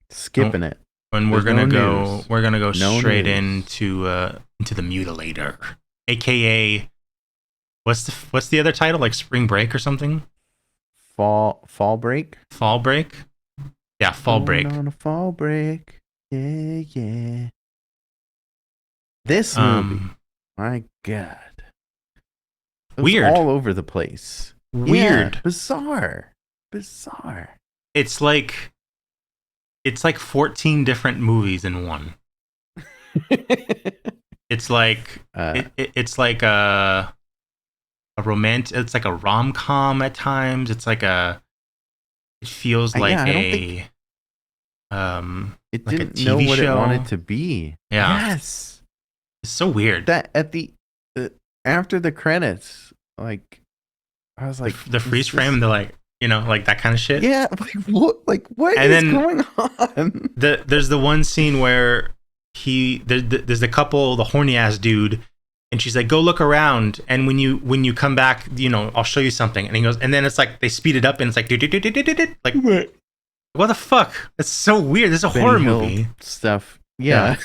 Skipping it. And we're gonna go No straight news. into the Mutilator, aka what's the other title, like Spring Break or something? Fall break. Fall Break. Yeah, Fall Break. On a fall break. Yeah. This movie, my God, it was weird, all over the place. Weird, yeah, bizarre. It's like 14 different movies in one. It's like it's like a romantic. It's like a rom-com at times. It's like it feels like it like didn't a TV know what show. it wanted to be. Yeah. Yes. It's so weird. That at the after the credits, like I was like the freeze frame. They're like, like that kind of shit. Yeah, what and is then going on? There's the one scene where there's the couple, the horny ass dude, and she's like, go look around, and when you come back, I'll show you something. And he goes, and then it's like they speed it up, and it's like like what the fuck? It's so weird. This is a horror movie stuff. Yeah.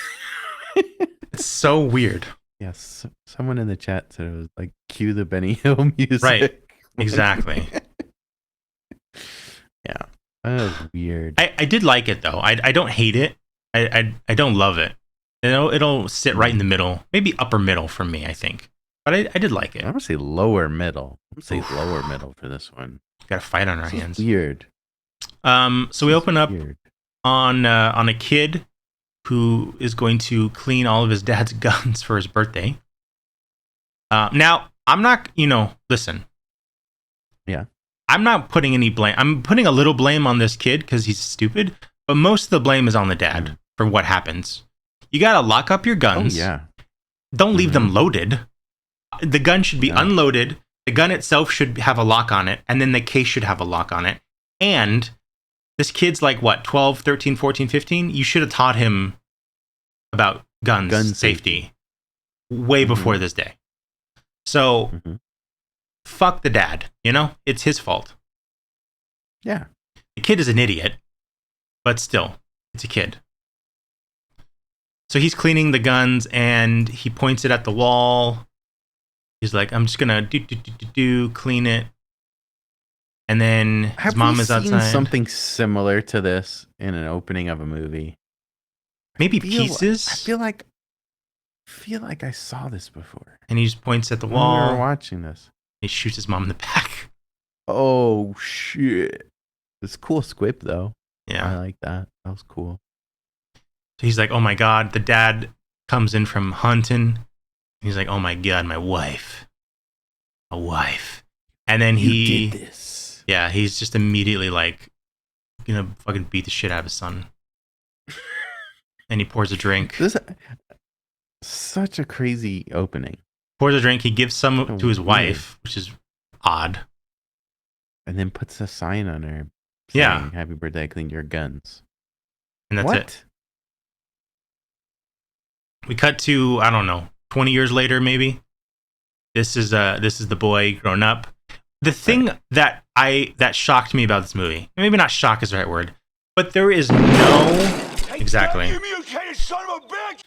It's so weird. Yes, someone in the chat said it was like cue the Benny Hill music. Right. Exactly. Yeah. That was weird. I did like it though. I don't hate it. I don't love it. It'll sit right in the middle, maybe upper middle for me, I think. But I did like it. I'm gonna say lower middle. Lower middle for this one. Got a fight on our hands. Weird. So we open up on a kid who is going to clean all of his dad's guns for his birthday. Now I'm not, listen. Yeah. I'm not putting any blame. I'm putting a little blame on this kid because he's stupid, but most of the blame is on the dad for what happens. You gotta lock up your guns. Oh, yeah. Don't leave them loaded. The gun should be unloaded. The gun itself should have a lock on it, and then the case should have a lock on it. And this kid's like, what, 12, 13, 14, 15? You should have taught him about gun safety way before this day. So, fuck the dad, It's his fault. Yeah. The kid is an idiot, but still, it's a kid. So he's cleaning the guns, and he points it at the wall. He's like, I'm just gonna clean it. And then his mom is outside. Have we seen something similar to this in an opening of a movie? Maybe pieces. I feel like I saw this before. And he just points at the wall. When we were watching this. He shoots his mom in the back. Oh shit! It's cool squib though. Yeah, I like that. That was cool. So he's like, "Oh my god!" The dad comes in from hunting. He's like, "Oh my god, my wife, a wife." And then you did this. Yeah, he's just immediately like, gonna fucking beat the shit out of his son. And he pours a drink. This such a crazy opening. Pours a drink. He gives some to his wife, which is odd. And then puts a sign on her saying, "Happy birthday, I cleaned your guns." And that's it. We cut to, I don't know, 20 years later, maybe. This is the boy grown up. The thing that shocked me about this movie, maybe not shock is the right word, but there is no exactly. Son of a bitch!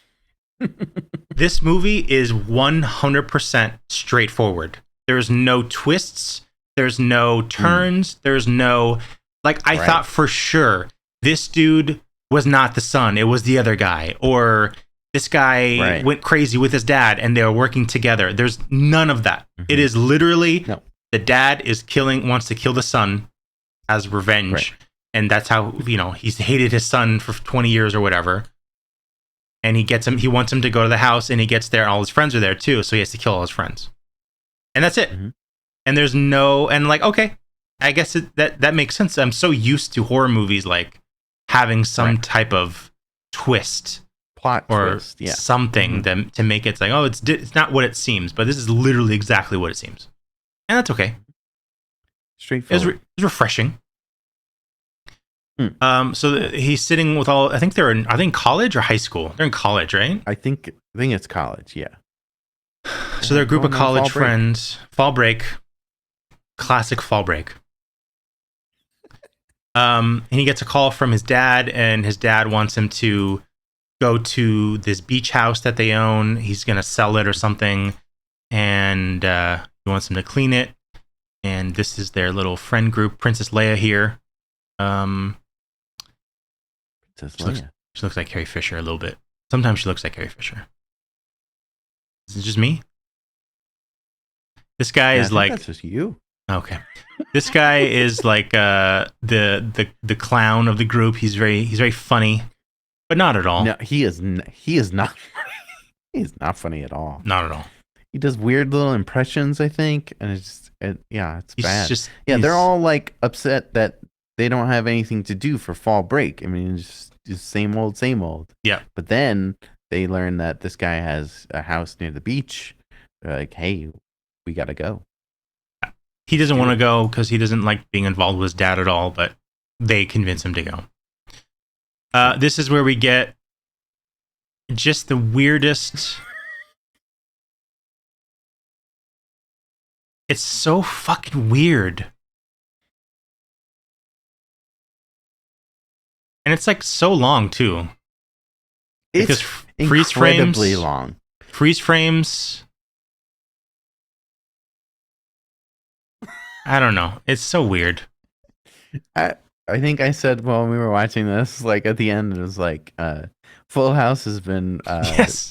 This movie is 100% straightforward. There's no twists. There's no turns. There's no I thought for sure this dude was not the son. It was the other guy, or this guy went crazy with his dad and they were working together. There's none of that. It is literally the dad wants to kill the son as revenge. And that's how, he's hated his son for 20 years or whatever. And he wants him to go to the house, and he gets there and all his friends are there too. So he has to kill all his friends. And that's it. And there's okay, I guess that makes sense. I'm so used to horror movies, having some type of twist. Plot or twist, something to make it it's not what it seems, but this is literally exactly what it seems, and that's okay. Straightforward. It's refreshing. Hmm. So he's sitting with all. I think are they in college or high school? They're in college, right? I think it's college. Yeah. So they're a group of college friends. Fall break. Classic fall break. And he gets a call from his dad, and his dad wants him to go to this beach house that they own. He's gonna sell it or something, and he wants him to clean it. And this is their little friend group. Princess Leia here. She looks like Carrie Fisher a little bit. Sometimes she looks like Carrie Fisher. Is it just me? This guy is like, that's just you. Okay. This guy is like the clown of the group. He's very funny, but not at all. No, he is not. He is not funny at all. Not at all. He does weird little impressions, I think, and it's bad. They're all like upset that they don't have anything to do for fall break. I mean, it's just same old, same old. Yeah. But then they learn that this guy has a house near the beach. They're like, hey, we gotta go. He doesn't want to go because he doesn't like being involved with his dad at all, but they convince him to go. This is where we get just the weirdest. It's so fucking weird. And it's like so long too. It's incredibly long. Freeze frames. I don't know. It's so weird. I think I said when we were watching this, like at the end, it was like Full House has been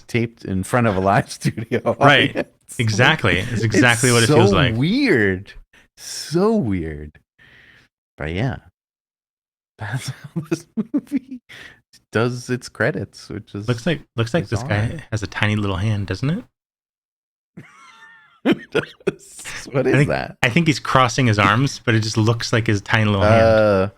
taped in front of a live studio. Right. Exactly. It's exactly what it feels like. Weird. So weird. But yeah. That's how this movie does its credits, which is looks like this guy has a tiny little hand, doesn't it? What is that? I think he's crossing his arms, but it just looks like his tiny little hand.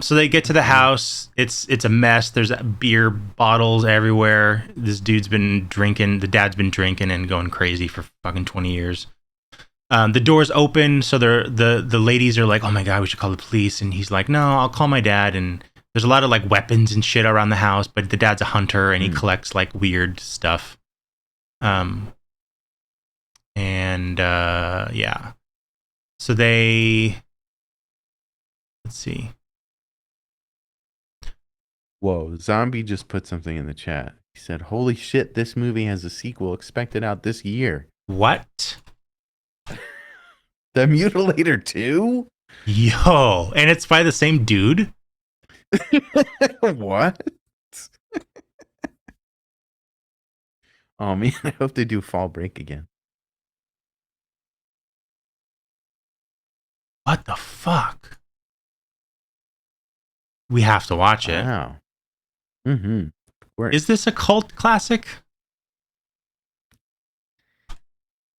So they get to the house. It's a mess. There's beer bottles everywhere. This dude's been drinking. The dad's been drinking and going crazy for fucking 20 years. The door's open, so the ladies are like, "Oh my god, we should call the police." And he's like, "No, I'll call my dad." And there's a lot of like weapons and shit around the house, but the dad's a hunter and he collects like weird stuff. Yeah. So let's see. Whoa, Zombie just put something in the chat. He said, "Holy shit, this movie has a sequel expected out this year." What? The Mutilator 2? Yo, and it's by the same dude? What? Oh man, I hope they do Fall Break again. What the fuck? We have to watch it. Wow. Mm-hmm. Is this a cult classic?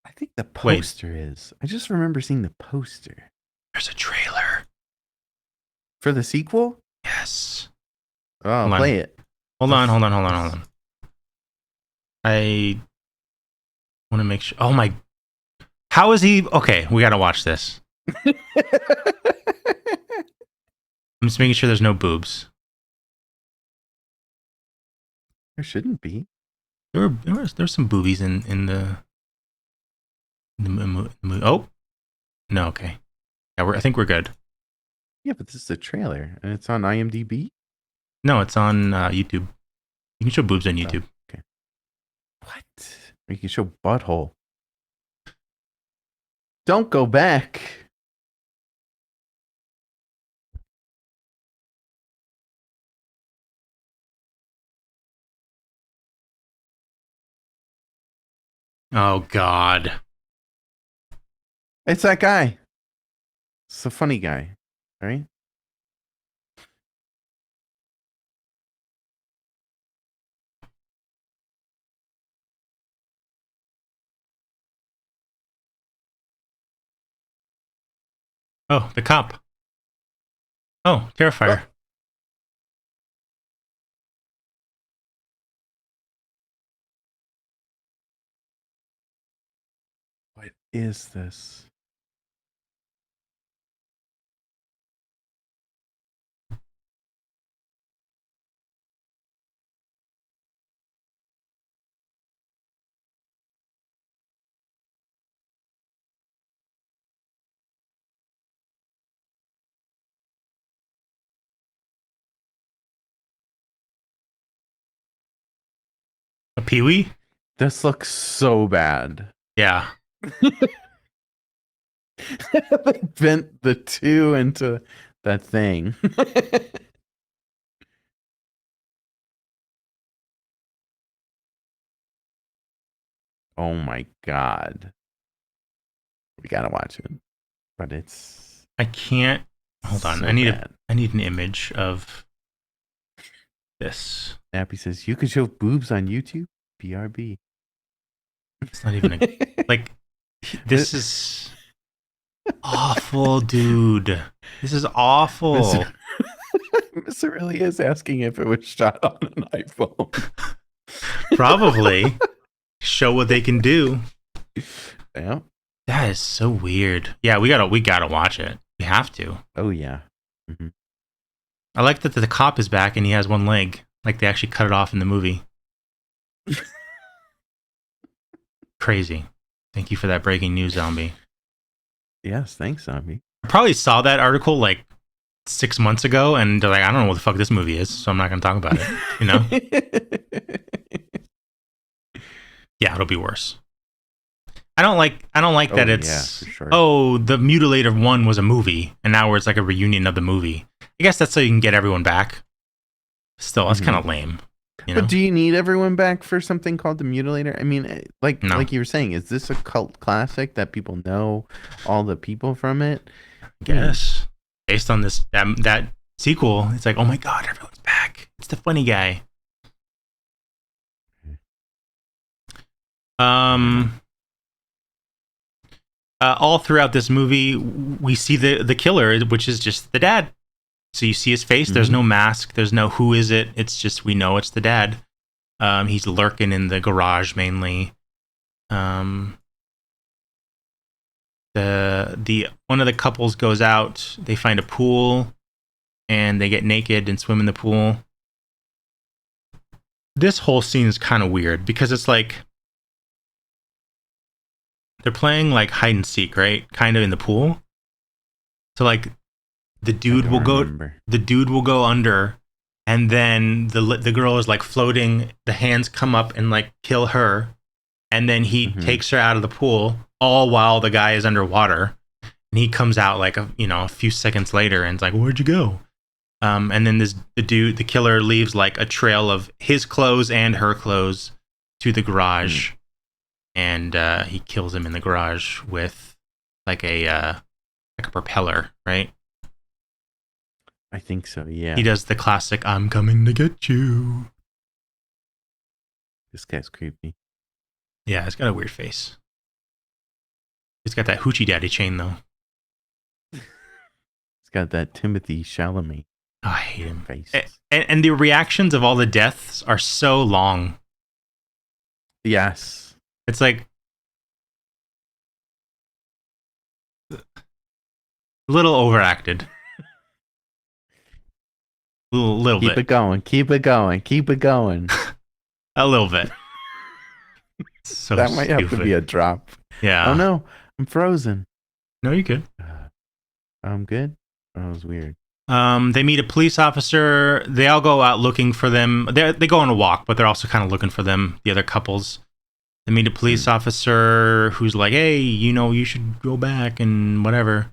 I think the poster is. I just remember seeing the poster. There's a trailer. For the sequel? Yes. Oh, play it. Hold on. I want to make sure. Oh my. How is he? Okay, we got to watch this. I'm just making sure there's no boobs. There shouldn't be. There's some boobies in the movie. Oh, no, okay. Yeah, I think we're good. Yeah, but this is a trailer, and it's on IMDb? No, it's on YouTube. You can show boobs on YouTube. Oh, okay. What? You can show butthole. Don't go back. Oh, God. It's that guy. It's the funny guy, right? Oh, the cop. Oh, Terrifier. Oh. What is this? A Pee-wee? This looks so bad. Yeah. They bent the two into that thing. Oh my god. We gotta watch it. But it's I can't hold on. so I need bad. I need an image of this. Nappy says you could show boobs on YouTube? BRB. It's not even like this is awful, dude. This is awful. Mr. really is asking if it was shot on an iPhone. Probably. Show what they can do. Yeah. That is so weird. Yeah, we gotta watch it. We have to. Oh yeah. Mm-hmm. I like that the cop is back and he has one leg. Like they actually cut it off in the movie. Crazy. Thank you for that breaking news, Zombie. Yes, thanks, Zombie. I probably saw that article like 6 months ago and they're like, I don't know what the fuck this movie is, so I'm not gonna talk about it. You know? Yeah, it'll be worse. I don't like that it's yeah, for sure. Oh, the Mutilator 1 was a movie and now it's like a reunion of the movie. I guess that's so you can get everyone back. Still, that's kind of lame. You know? But do you need everyone back for something called the Mutilator? I mean, like you were saying, is this a cult classic that people know all the people from it? I guess. Based on this that sequel, it's like, oh my god, everyone's back. It's the funny guy. All throughout this movie, we see the killer, which is just the dad. So you see his face. There's no mask. There's no who is it. It's just we know it's the dad. He's lurking in the garage mainly. The one of the couples goes out. They find a pool, and they get naked and swim in the pool. This whole scene is kind of weird because it's like they're playing like hide and seek, right? Kind of in the pool. So like the dude will go under, and then the girl is like floating. The hands come up and like kill her, and then he takes her out of the pool, all while the guy is underwater. And he comes out like a few seconds later, and it's like, where'd you go? And then the killer leaves like a trail of his clothes and her clothes to the garage. And he kills him in the garage with like a propeller, right? I think so, yeah. He does the classic, I'm coming to get you. This guy's creepy. Yeah, he's got a weird face. He's got that hoochie daddy chain, though. He's got that Timothy Chalamet. Oh, I hate him. Face. And the reactions of all the deaths are so long. Yes. It's like a little overacted. A little bit. Keep it going. Keep it going. Keep it going. A little bit. So that might have to be a drop. Yeah. Oh no, I'm frozen. No, you're good. I'm good. Oh, that was weird. They meet a police officer. They all go out looking for them. They go on a walk, but they're also kind of looking for them, the other couples. They meet a police officer who's like, hey, you should go back and whatever.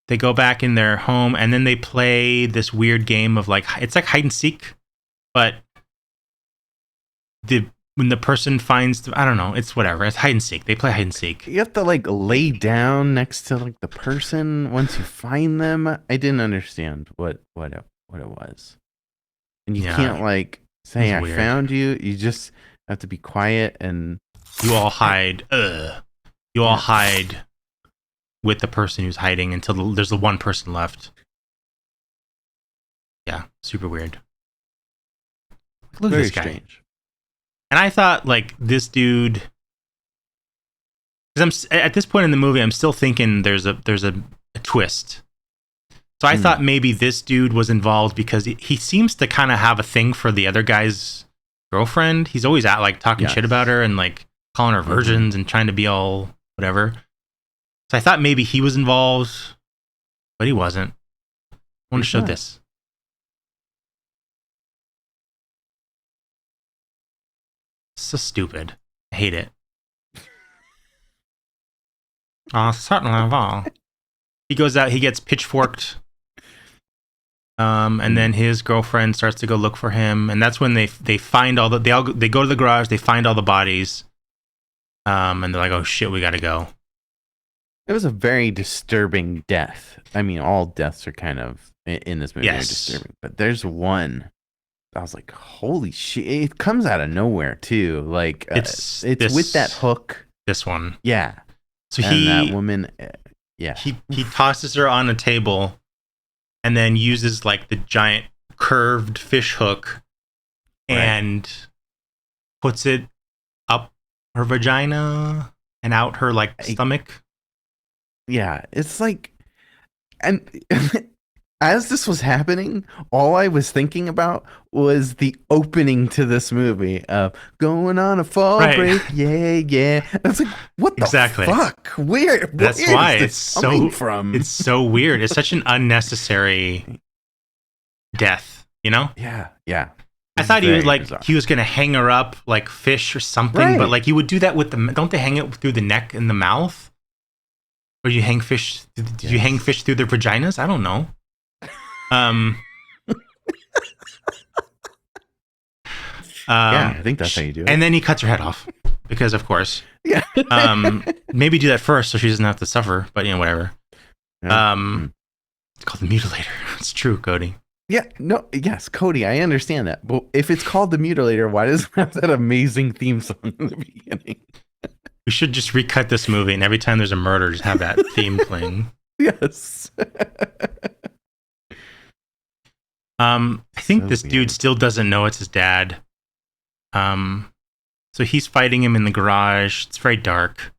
They go back in their home, and then they play this weird game of like, it's like hide and seek, but when the person finds, I don't know, it's whatever. It's hide and seek. They play hide and seek. You have to like lay down next to like the person once you find them. I didn't understand what it was, and you can't like say I found you. You just have to be quiet, and you all hide. You all hide with the person who's hiding until there's the one person left. Yeah, super weird. Look at this guy. Strange. And I thought, like, this dude, because at this point in the movie, I'm still thinking there's a twist. So I thought maybe this dude was involved because he seems to kind of have a thing for the other guy's girlfriend. He's always at like talking shit about her and like calling her virgins and trying to be all whatever. So I thought maybe he was involved, but he wasn't. I want to show this. so stupid. I hate it. Certainly will. He goes out, he gets pitchforked. And then his girlfriend starts to go look for him, and that's when they find they go to the garage, they find all the bodies. And they're like, "Oh shit, we got to go." It was a very disturbing death. I mean, all deaths are kind of in this movie are disturbing, but there's one. I was like, "Holy shit!" It comes out of nowhere too. Like it's with that hook. This one, yeah. So that woman, yeah. He tosses her on a table, and then uses like the giant curved fish hook, and puts it up her vagina and out her like stomach. Yeah, it's like, and as this was happening, all I was thinking about was the opening to this movie of going on a fall break. Yeah. I was like, what the fuck? Where why is this coming from? It's so weird. It's such an unnecessary death, you know? Yeah. I thought he was gonna hang her up like fish or something, but like you would do that with don't they hang it through the neck and the mouth? Or you hang fish? Did you hang fish through their vaginas? I don't know. Yeah, I think that's how you do it. And then he cuts her head off because, of course. Yeah. Maybe do that first so she doesn't have to suffer. But whatever. Yeah. It's called the Mutilator. It's true, Cody. Yeah. No. Yes, Cody. I understand that. But if it's called the Mutilator, why does it have that amazing theme song in the beginning? We should just recut this movie, and every time there's a murder, just have that theme playing. Yes. I think this dude still doesn't know it's his dad. So he's fighting him in the garage. It's very dark.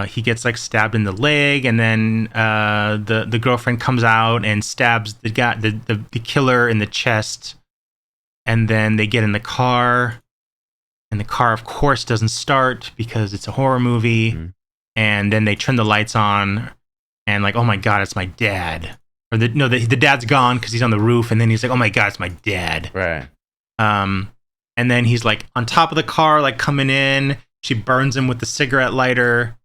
He gets like stabbed in the leg, and then the girlfriend comes out and stabs the guy, the killer in the chest. And then they get in the car. And the car, of course, doesn't start because it's a horror movie. Mm-hmm. And then they turn the lights on, and like, oh my god, it's my dad. Or the dad's gone because he's on the roof, and then he's like, oh my god, it's my dad. Right. And then he's like on top of the car, like coming in. She burns him with the cigarette lighter.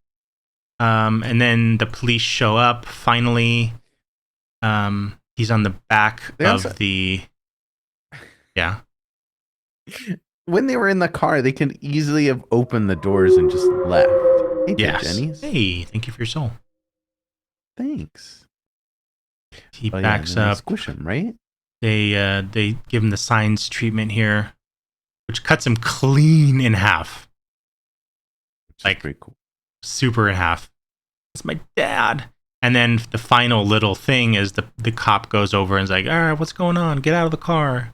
And then the police show up. Finally, he's on the back of the. Yeah. When they were in the car, they could easily have opened the doors and just left. Hey, Jenny's. Hey, thank you for your soul. Thanks. He backs up. Squish him, right? They give him the signs treatment here, which cuts him clean in half. Like pretty cool. Super in half. It's my dad. And then the final little thing is the cop goes over and is like, all right, what's going on? Get out of the car.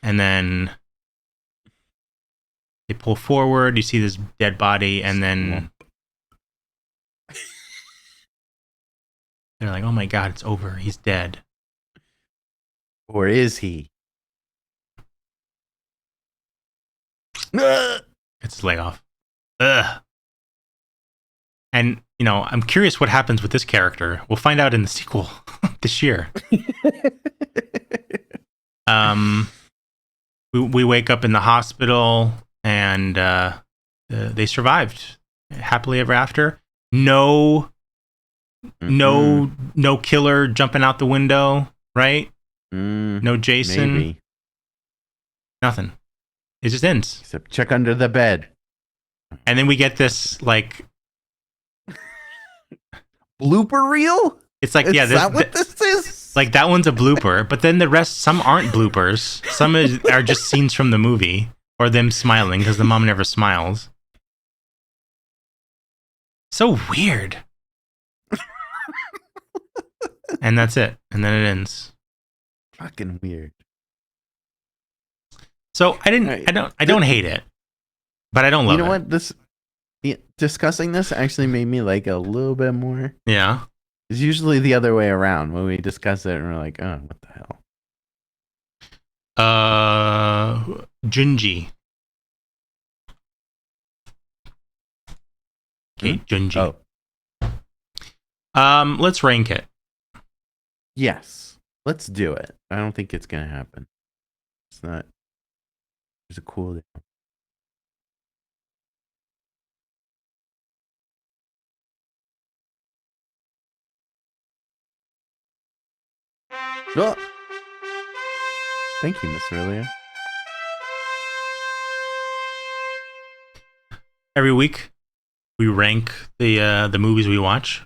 And then they pull forward. You see this dead body, and then they're like, "Oh my god, it's over. He's dead." Or is he? It's his leg off. Ugh. And I'm curious what happens with this character. We'll find out in the sequel this year. We wake up in the hospital. And they survived happily ever after. No killer jumping out the window, right? No Jason. Maybe. Nothing. It just ends. Except check under the bed. And then we get this like blooper reel. It's like, is that what this is? Like that one's a blooper, but then the rest, some aren't bloopers. Some are just scenes from the movie. Or them smiling, because the mom never smiles. So weird. And that's it. And then it ends. Fucking weird. So I don't hate it. But I don't love it. You know what? Discussing this actually made me like a little bit more. Yeah. It's usually the other way around when we discuss it and we're like, oh, what the hell? Junji. Okay, Junji. Oh. Let's rank it. Yes. Let's do it. I don't think it's gonna happen. There's There's a cooldown. Oh! Thank you, Miss Aurelia. Every week, we rank the movies we watch.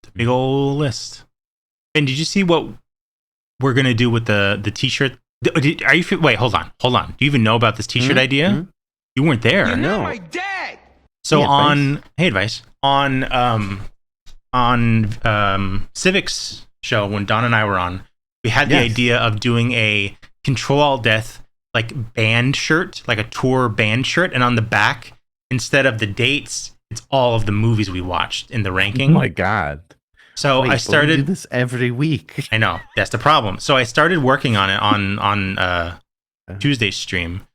It's a big old list. And did you see what we're gonna do with the T-shirt? Are you? Wait, hold on. Do you even know about this T-shirt idea? Mm-hmm. You weren't there. You know my dad. So Advice on Civic's show when Don and I were on, we had the idea of doing a ControlAltDeath like band shirt, like a tour band shirt, and on the back, instead of the dates, it's all of the movies we watched in the ranking. Oh my god. So I started we do this every week. I know, that's the problem. So I started working on it on Tuesday's stream,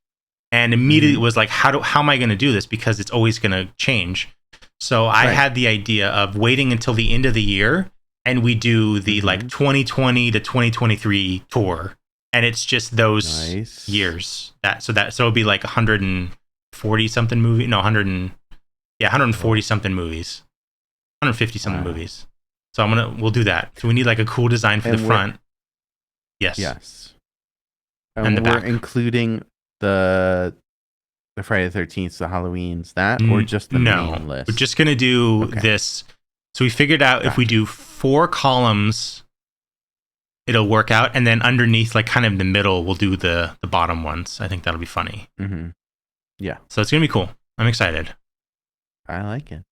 and immediately was like, how am I going to do this? Because it's always going to change. So I had the idea of waiting until the end of the year, and we do the like 2020 to 2023 tour, and it's just those years. So it'll be like 140 something movie. No, 140 something movies, 150 something movies. So we'll do that. So we need like a cool design for the front. Yes. And the back. We're including the Friday the 13th, the Halloweens, or just the main list? We're just gonna do this. So we figured out if we do 4 columns, it'll work out, and then underneath, like kind of in the middle, we'll do the bottom ones. I think that'll be funny. Mm-hmm. Yeah. So it's gonna be cool. I'm excited. I like it.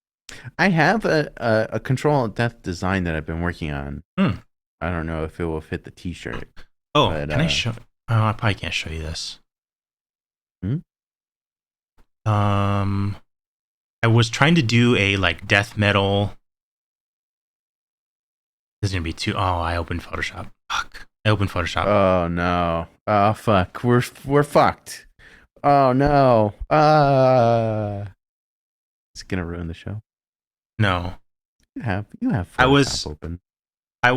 I have a ControlAltDeath design that I've been working on. I don't know if it will fit the T-shirt. Oh, can I show? Oh, I probably can't show you this. I was trying to do a like death metal. This is gonna be too. Oh, I opened Photoshop. Fuck. I opened Photoshop. Oh no. Oh fuck. We're fucked. Oh no. It's gonna ruin the show. No. You have Photoshop open. I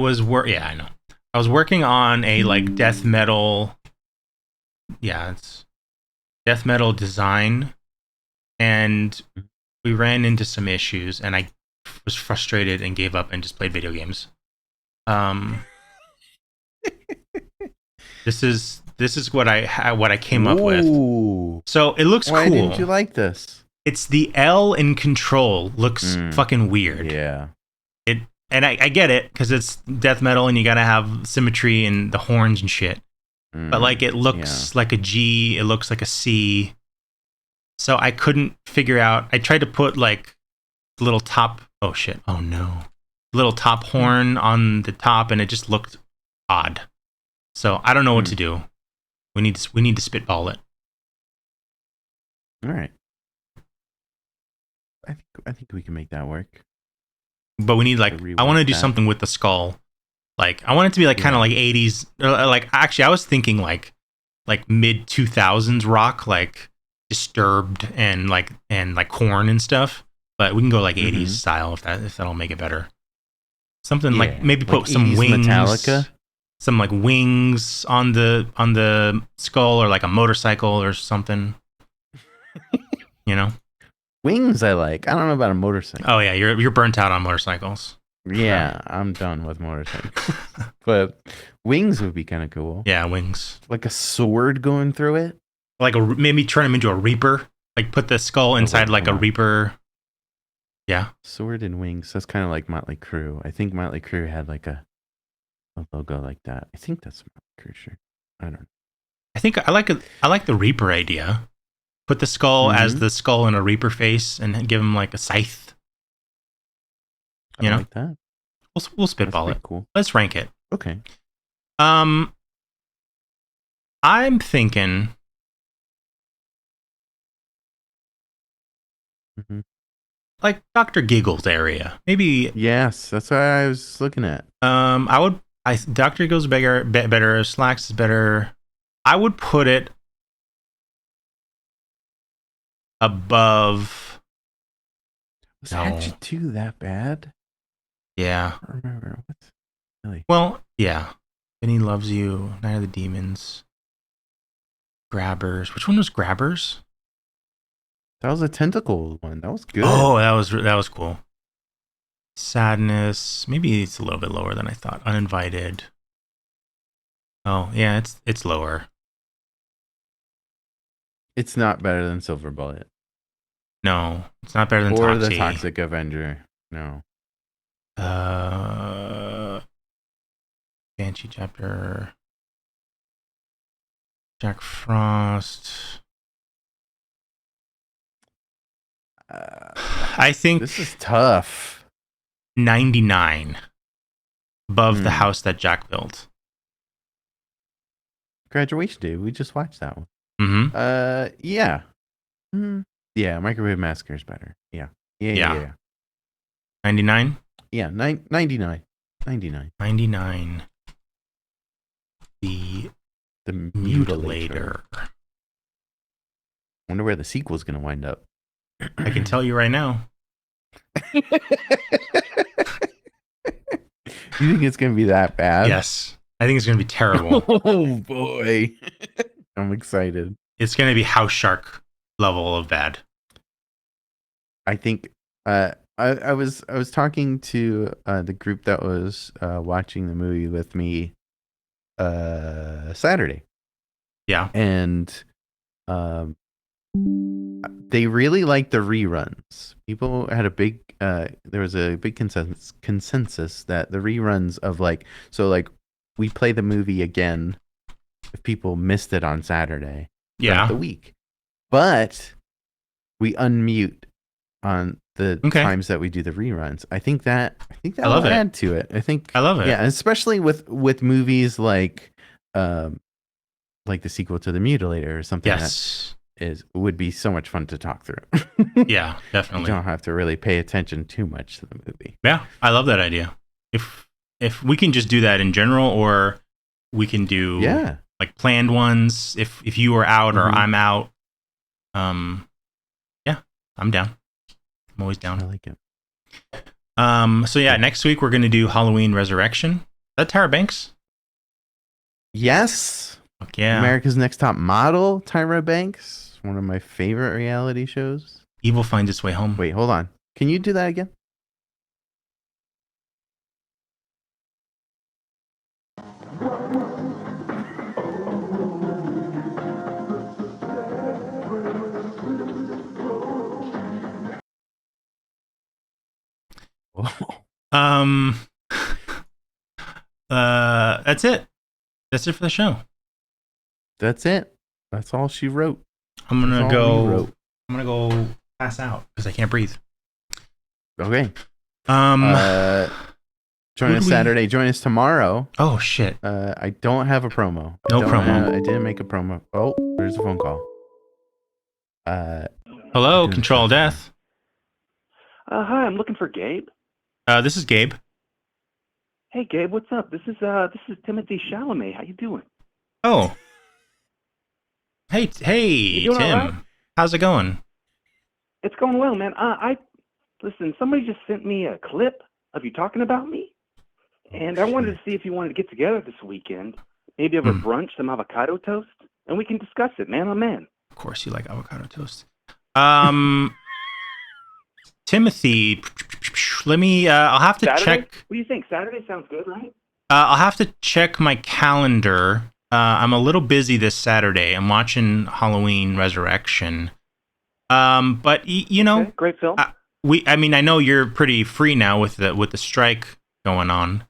know. I was working on a like death metal. Yeah, it's death metal design, and we ran into some issues, and I was frustrated and gave up and just played video games. This is what I came up with. So it looks cool. Why didn't you like this? It's the L in Control looks fucking weird. Yeah. And I get it because it's death metal and you gotta have symmetry and the horns and shit. But like it looks like a G, it looks like a C. So I couldn't figure out. I tried to put like little top. Oh shit! Oh no! Little top horn on the top, and it just looked odd. So I don't know what to do. We need to spitball it. All right. I think we can make that work. But we need like I want to do something with the skull. Like I want it to be like kind of like 80s. Like actually, I was thinking like mid 2000s rock, like Disturbed and like Korn and stuff. But we can go like 80s style if that'll make it better. Something like maybe put like some wings. Metallica. Some like wings on the skull, or like a motorcycle or something. You know. Wings I like. I don't know about a motorcycle. Oh yeah, you're burnt out on motorcycles. Yeah, I'm done with motorcycles. But wings would be kind of cool. Yeah, wings. Like a sword going through it. Like maybe turn him into a reaper. Like put the skull inside like a reaper. Yeah. Sword and wings. That's kind of like Motley Crue. I think Motley Crue had like a logo like that. I think that's Motley Crue shirt. I don't know. I think I like the reaper idea. Put the skull as the skull in a reaper face and give him like a scythe. You know? Like that. We'll spitball it. Cool. Let's rank it. Okay. I'm thinking like Dr. Giggles area. Maybe. Yes, that's what I was looking at. Dr. Giggles is better. Slacks is better. I would put it above. Was Hatchet 2 that bad? Yeah. I don't remember. What's really? Well, yeah. Benny Loves You, Night of the Demons. Grabbers. Which one was Grabbers? That was a tentacle one. That was good. Oh, that was cool. Sadness. Maybe it's a little bit lower than I thought. Uninvited. Oh, yeah, it's lower. It's not better than Silver Bullet. No, it's not better than or Toxie. the Toxic Avenger. No. Banshee chapter. Jack Frost. I think this is tough. 99. Above the house that Jack built. Graduation Day. We just watched that one. Mm-hmm. Yeah. Mm-hmm. Yeah, Microwave Massacre is better. Yeah. 99? Yeah, 99. 99. 99. The Mutilator. Wonder where the sequel's going to wind up. I can tell you right now. You think it's going to be that bad? Yes. I think it's going to be terrible. Oh, boy. I'm excited. It's going to be House Shark level of bad. I think I was talking to the group that was watching the movie with me Saturday. Yeah. And they really liked the reruns. People had a big there was a big consensus that the reruns of we play the movie again if people missed it on Saturday throughout the week. But we unmute on the times that we do the reruns. I think that will add to it. I love it. Yeah, especially with movies like the sequel to The Mutilator or something that would be so much fun to talk through. Yeah, definitely. You don't have to really pay attention too much to the movie. Yeah, I love that idea. If we can just do that in general, or we can do like planned ones if you are out or I'm out. Yeah, I'm down. I'm always down. I like it. So yeah, next week we're gonna do Halloween Resurrection. Is that Tyra Banks? Yes. Fuck yeah. America's Next Top Model, Tyra Banks. One of my favorite reality shows. Evil finds its way home. Wait, hold on. Can you do that again? That's it. That's it for the show. That's it. That's all she wrote. I'm gonna go pass out because I can't breathe. Okay. Join us Saturday. Join us tomorrow. Oh shit. I don't have a promo. Promo. I didn't make a promo. Oh, there's a phone call. Hello, ControlAltDeath. Hi, I'm looking for Gabe. This is Gabe. Hey, Gabe, what's up? This is Timothy Chalamet. How you doing? Oh. Hey, Tim. Right? How's it going? It's going well, man. Listen, somebody just sent me a clip of you talking about me, and I wanted to see if you wanted to get together this weekend, maybe have a brunch, some avocado toast, and we can discuss it, man on man. Of course you like avocado toast. Timothy, let me, I'll have to Saturday? check. What do you think? Saturday sounds good, right? I'll have to check my calendar. I'm a little busy this Saturday. I'm watching Halloween Resurrection. But you know, great film. I mean, I know you're pretty free now with the strike going on.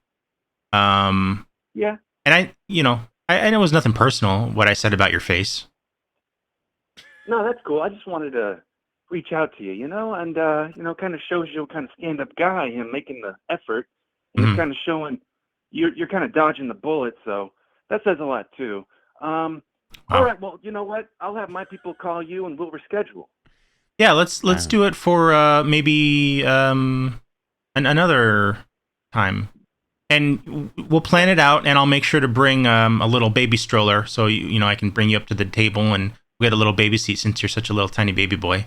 Yeah. And I know it was nothing personal what I said about your face. No, that's cool. I just wanted to reach out to you, and kind of shows you kind of stand-up guy, him making the effort, and it's kind of showing you're kind of dodging the bullet, so that says a lot too. All right, well, you know what? I'll have my people call you, and we'll reschedule. Yeah, let's do it for maybe another time, and we'll plan it out, and I'll make sure to bring a little baby stroller, so I can bring you up to the table and we get a little baby seat since you're such a little tiny baby boy.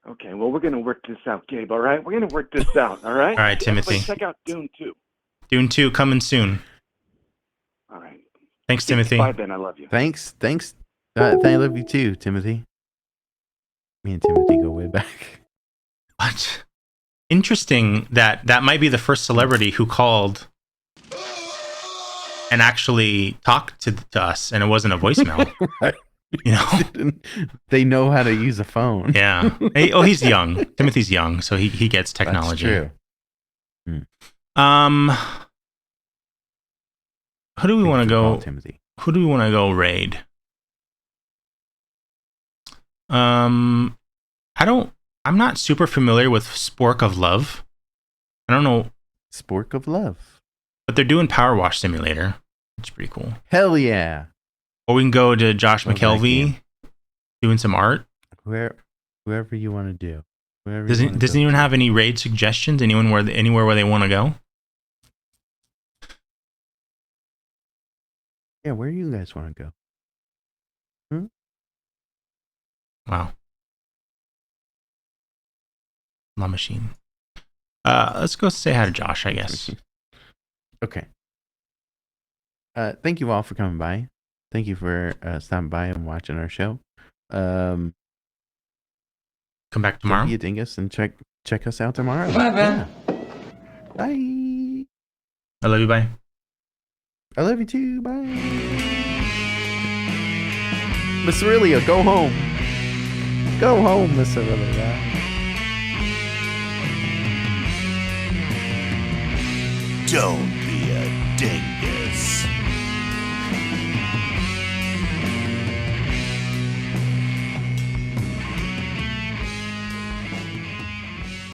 Okay, well, we're gonna work this out, Gabe. All right, we're gonna work this out. All right. All right, Timothy. Check out Dune 2. Dune 2 coming soon. All right. Thanks, Timothy. Bye, Ben. I love you. Thanks, I love you too, Timothy. Me and Timothy go way back. What? Interesting that might be the first celebrity who called and actually talked to us, and it wasn't a voicemail. Right. You know, they know how to use a phone. Yeah. He's young. Timothy's young, so he gets technology. That's true. Who do we want to go? Timothy. Who do we want to go raid? I'm not super familiar with Spork of Love. I don't know. Spork of Love. But they're doing Power Wash Simulator. It's pretty cool. Hell yeah. Or we can go to Josh McKelvey doing some art. Whoever you want to do. Does anyone have any raid suggestions? Anywhere where they want to go? Yeah, where do you guys want to go? Wow. My machine. Let's go say hi to Josh, I guess. Okay. Thank you all for coming by. Thank you for stopping by and watching our show. Come back tomorrow. Be a dingus and check us out tomorrow. Bye, Ben. Yeah. Bye. I love you. Bye. I love you too. Bye. Miss Aurelia, go home. Go home, Miss Aurelia. Don't be a dingus.